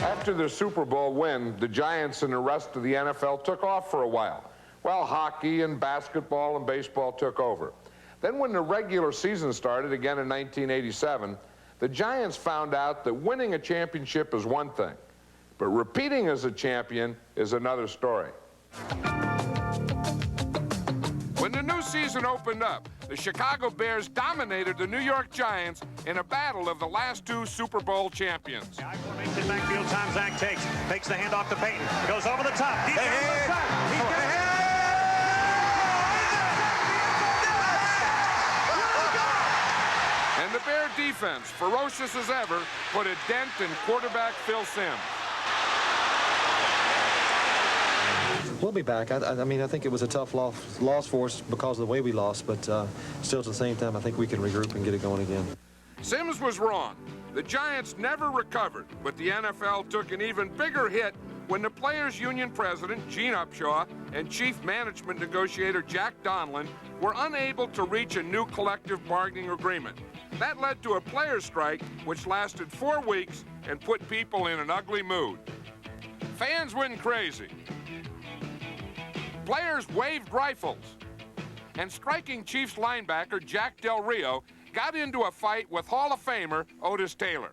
After the Super Bowl win, the Giants and the rest of the NFL took off for a while. Well, hockey and basketball and baseball took over. Then when the regular season started again in 1987, the Giants found out that winning a championship is one thing, but repeating as a champion is another story. When the new season opened up, the Chicago Bears dominated the New York Giants in a battle of the last two Super Bowl champions. High formation backfield, Tom Zach takes the handoff to Peyton, goes over the top. And the Bear defense, ferocious as ever, put a dent in quarterback Phil Simms. We'll be back. I mean, I think it was a tough loss for us because of the way we lost, but still at the same time, I think we can regroup and get it going again. Simms was wrong. The Giants never recovered, but the NFL took an even bigger hit when the Players Union president, Gene Upshaw, and chief management negotiator Jack Donlin were unable to reach a new collective bargaining agreement. That led to a players' strike, which lasted 4 weeks and put people in an ugly mood. Fans went crazy. Players waved rifles. And striking Chiefs linebacker Jack Del Rio got into a fight with Hall of Famer Otis Taylor.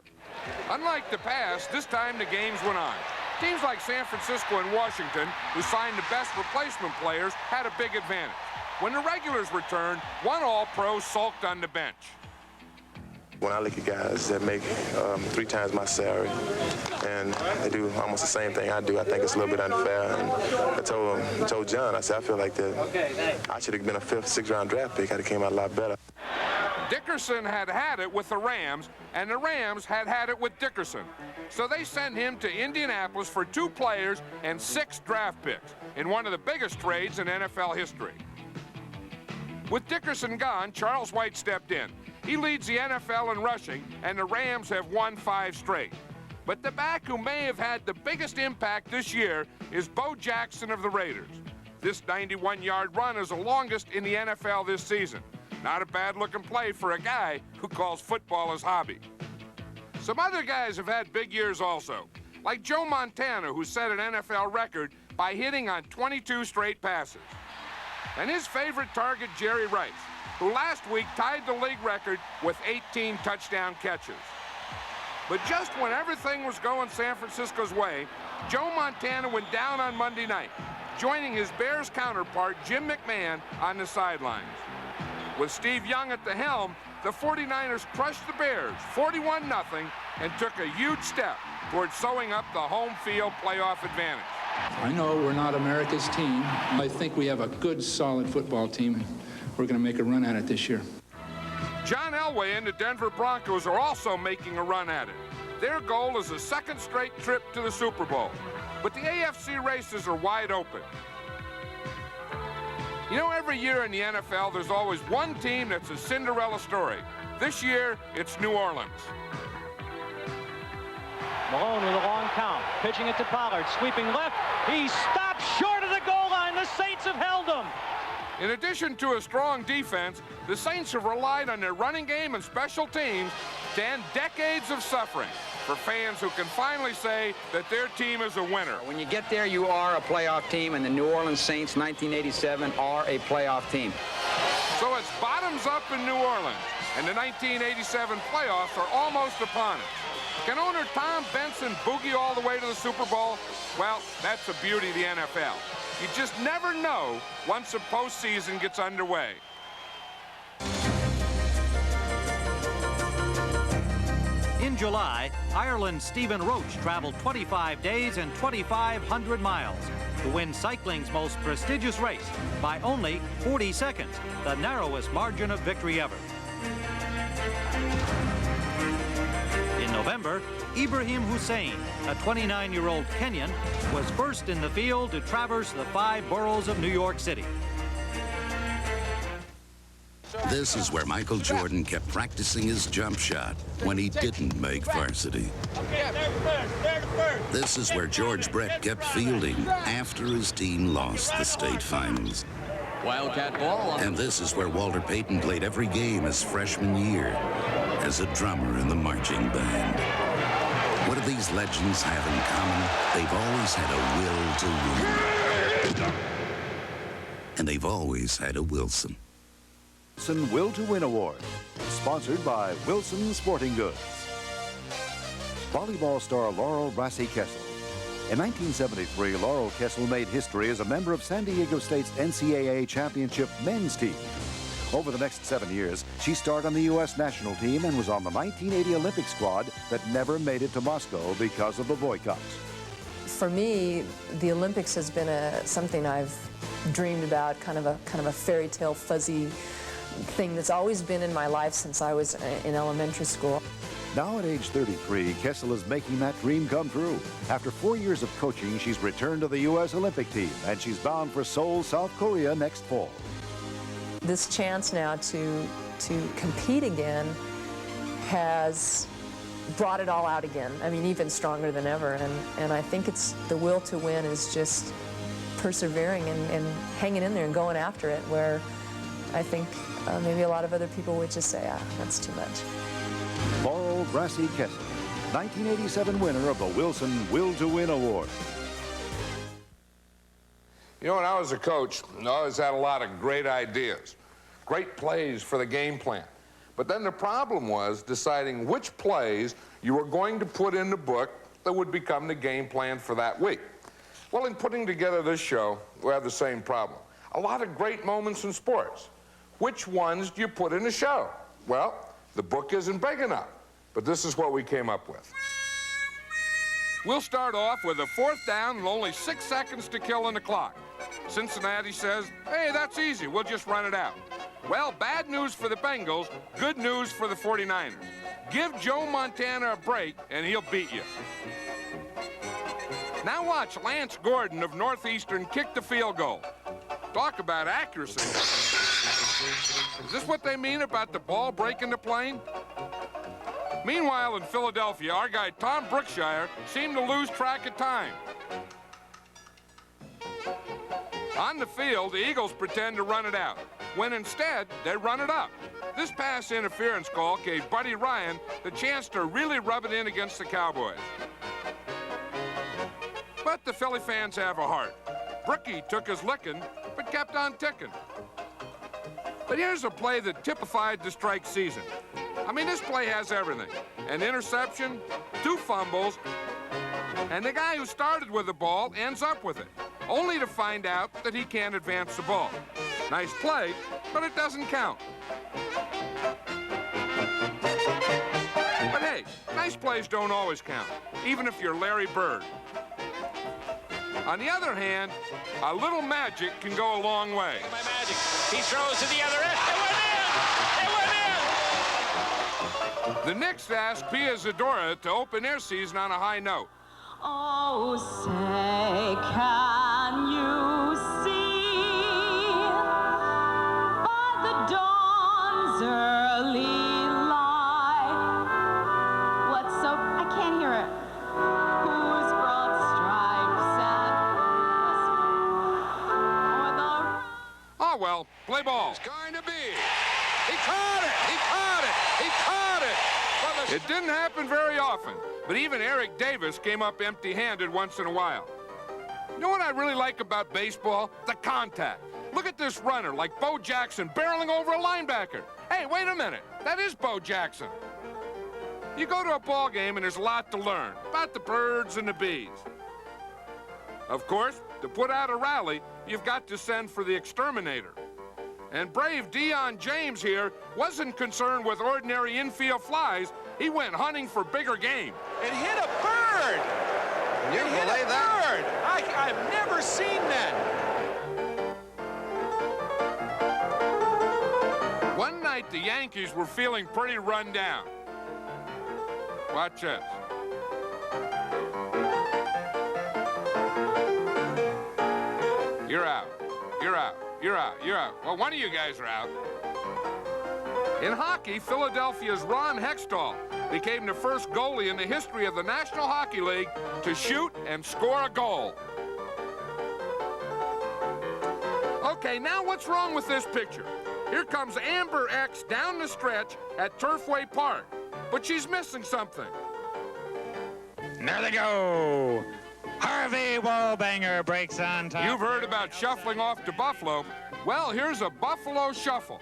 Unlike the past, this time the games went on. Teams like San Francisco and Washington, who signed the best replacement players, had a big advantage. When the regulars returned, one All-Pro sulked on the bench. When I look at guys that make 3 times my salary and they do almost the same thing I do, I think it's a little bit unfair. And I told John, I said, I feel like that I should have been a 5th, 6th round draft pick. I'd have came out a lot better. Dickerson had it with the Rams, and the Rams had it with Dickerson. So they sent him to Indianapolis for 2 players and 6 draft picks in one of the biggest trades in NFL history. With Dickerson gone, Charles White stepped in. He leads the NFL in rushing, and the Rams have won 5 straight. But the back who may have had the biggest impact this year is Bo Jackson of the Raiders. This 91-yard run is the longest in the NFL this season. Not a bad-looking play for a guy who calls football his hobby. Some other guys have had big years also, like Joe Montana, who set an NFL record by hitting on 22 straight passes. And his favorite target, Jerry Rice, who last week tied the league record with 18 touchdown catches. But just when everything was going San Francisco's way, Joe Montana went down on Monday night, joining his Bears counterpart, Jim McMahon, on the sidelines. With Steve Young at the helm, the 49ers crushed the Bears 41-0 and took a huge step toward sewing up the home field playoff advantage. I know we're not America's team. I think we have a good, solid football team. We're going to make a run at it this year. John Elway and the Denver Broncos are also making a run at it. Their goal is a 2nd straight trip to the Super Bowl. But the AFC races are wide open. You know, every year in the NFL, there's always one team that's a Cinderella story. This year, it's New Orleans. Malone with a long count, pitching it to Pollard, sweeping left. He stopped short of the goal line. The Saints have held him. In addition to a strong defense, the Saints have relied on their running game and special teams to end decades of suffering for fans who can finally say that their team is a winner. When you get there, you are a playoff team, and the New Orleans Saints, 1987, are a playoff team. So it's bottoms up in New Orleans, and the 1987 playoffs are almost upon us. Can owner Tom Benson boogie all the way to the Super Bowl? Well, that's the beauty of the NFL. You just never know once the postseason gets underway. In July, Ireland's Stephen Roach traveled 25 days and 2,500 miles to win cycling's most prestigious race by only 40 seconds, the narrowest margin of victory ever. In November, Ibrahim Hussein, a 29-year-old Kenyan, was first in the field to traverse the 5 boroughs of New York City. This is where Michael Jordan kept practicing his jump shot when he didn't make varsity. This is where George Brett kept fielding after his team lost the state finals. Wildcat ball. And this is where Walter Payton played every game his freshman year as a drummer in the marching band. What do these legends have in common? They've always had a will to win. And they've always had a Wilson. Wilson Will to Win Award, sponsored by Wilson Sporting Goods. Volleyball star Laurel Brassey Kessel. In 1973, Laurel Kessel made history as a member of San Diego State's NCAA championship men's team. Over the next 7 years, she starred on the U.S. national team and was on the 1980 Olympic squad that never made it to Moscow because of the boycotts. For me, the Olympics has been something I've dreamed about, kind of a fairy tale, fuzzy thing that's always been in my life since I was in elementary school. Now at age 33, Kessel is making that dream come true. After 4 years of coaching, she's returned to the U.S. Olympic team, and she's bound for Seoul, South Korea next fall. This chance now to compete again has brought it all out again. I mean, even stronger than ever. And I think it's the will to win is just persevering and hanging in there and going after it, where I think maybe a lot of other people would just say, that's too much. Laurel Brassey Kessel, 1987 winner of the Wilson Will to Win Award. You know, when I was a coach, I always had a lot of great ideas, great plays for the game plan. But then the problem was deciding which plays you were going to put in the book that would become the game plan for that week. Well, in putting together this show, we have the same problem. A lot of great moments in sports. Which ones do you put in the show? Well, the book isn't big enough, but this is what we came up with. We'll start off with a 4th down and only 6 seconds to kill on the clock. Cincinnati says, hey, that's easy, we'll just run it out. Well, bad news for the Bengals, good news for the 49ers. Give Joe Montana a break, and he'll beat you. Now watch Lance Gordon of Northeastern kick the field goal. Talk about accuracy. Is this what they mean about the ball breaking the plane? Meanwhile, in Philadelphia, our guy Tom Brookshire seemed to lose track of time. On the field, the Eagles pretend to run it out, when instead, they run it up. This pass interference call gave Buddy Ryan the chance to really rub it in against the Cowboys. But the Philly fans have a heart. Brookie took his licking, but kept on ticking. But here's a play that typified the strike season. I mean, this play has everything. An interception, 2 fumbles, and the guy who started with the ball ends up with it, only to find out that he can't advance the ball. Nice play, but it doesn't count. But hey, nice plays don't always count, even if you're Larry Bird. On the other hand, a little magic can go a long way. My magic. He throws to the other end. It went in! It went in! The Knicks asked Pia Zadora to open their season on a high note. Oh, say, can you see by the dawn's early light what's so... I can't hear it. Whose broad stripes and... Oh, well, play ball. It's going to be. He caught it! He caught it! He caught it! It didn't happen very often, but even Eric Davis came up empty-handed once in a while. You know what I really like about baseball? The contact. Look at this runner, like Bo Jackson, barreling over a linebacker. Hey, wait a minute. That is Bo Jackson. You go to a ball game and there's a lot to learn about the birds and the bees. Of course, to put out a rally, you've got to send for the exterminator. And brave Deion James here wasn't concerned with ordinary infield flies. He went hunting for bigger game. It hit a bird! Can you believe that? Bird! I've never seen that. One night, the Yankees were feeling pretty run down. Watch this. You're out. You're out. You're out. You're out. Well, one of you guys are out. In hockey, Philadelphia's Ron Hextall became the first goalie in the history of the National Hockey League to shoot and score a goal. Okay, now what's wrong with this picture? Here comes Amber X down the stretch at Turfway Park, but she's missing something. There they go. Harvey Wallbanger breaks on top. You've heard about shuffling off to Buffalo. Well, here's a Buffalo shuffle.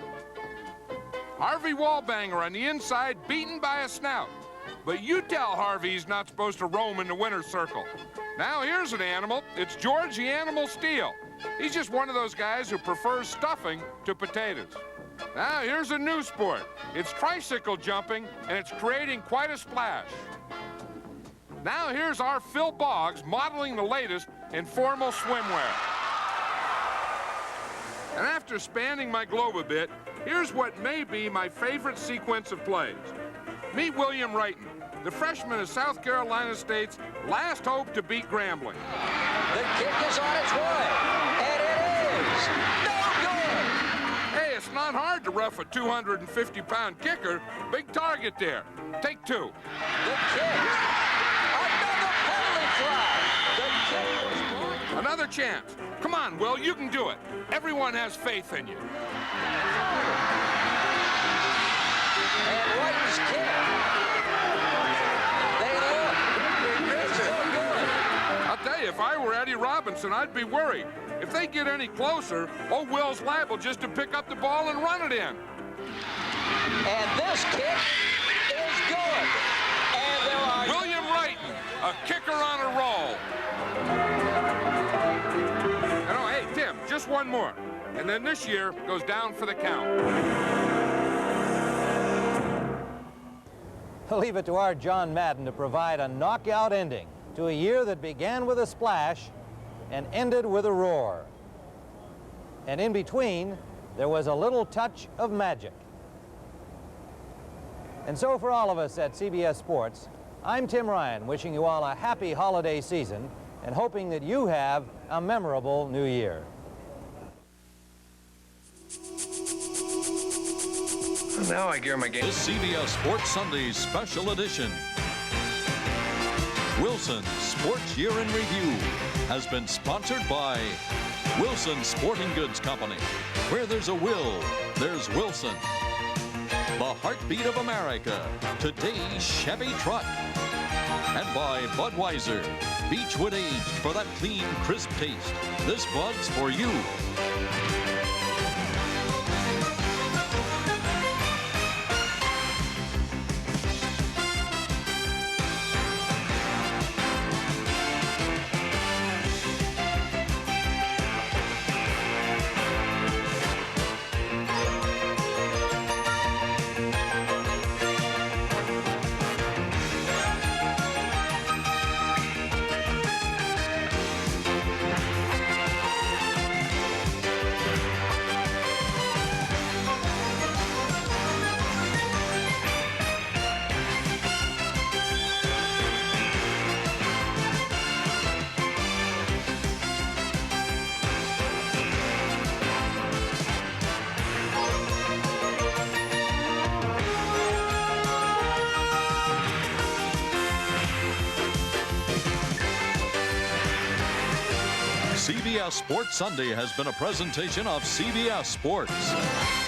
Harvey Wallbanger on the inside, beaten by a snout. But you tell Harvey he's not supposed to roam in the winner's circle. Now here's an animal. It's George the Animal Steele. He's just one of those guys who prefers stuffing to potatoes. Now here's a new sport. It's tricycle jumping, and it's creating quite a splash. Now here's our Phil Boggs modeling the latest in formal swimwear. And after spanning my globe a bit, here's what may be my favorite sequence of plays. Meet William Wrighton, the freshman of South Carolina State's last hope to beat Grambling. The kick is on its way, and it is no good. Hey, it's not hard to rough a 250-pound kicker. Big target there. Take two. The kick. Another penalty flag. The kick was blocked. Another chance. Come on, Will, you can do it. Everyone has faith in you. And Wrighton's kick. They look. It's so good. I'll tell you, if I were Eddie Robinson, I'd be worried. If they get any closer, old Will's liable just to pick up the ball and run it in. And this kick is good. And there are... William Wrighton, a kicker on a roll. And oh, hey, Tim, just one more. And then this year goes down for the count. Leave it to our John Madden to provide a knockout ending to a year that began with a splash and ended with a roar. And in between, there was a little touch of magic. And so for all of us at CBS Sports, I'm Tim Ryan, wishing you all a happy holiday season and hoping that you have a memorable new year. Now I gear my game. This CBS Sports Sunday special edition. Wilson Sports Year in Review has been sponsored by Wilson Sporting Goods Company. Where there's a will, there's Wilson. The heartbeat of America, today's Chevy truck. And by Budweiser, Beechwood aged for that clean, crisp taste. This Bud's for you. CBS Sports Sunday has been a presentation of CBS Sports.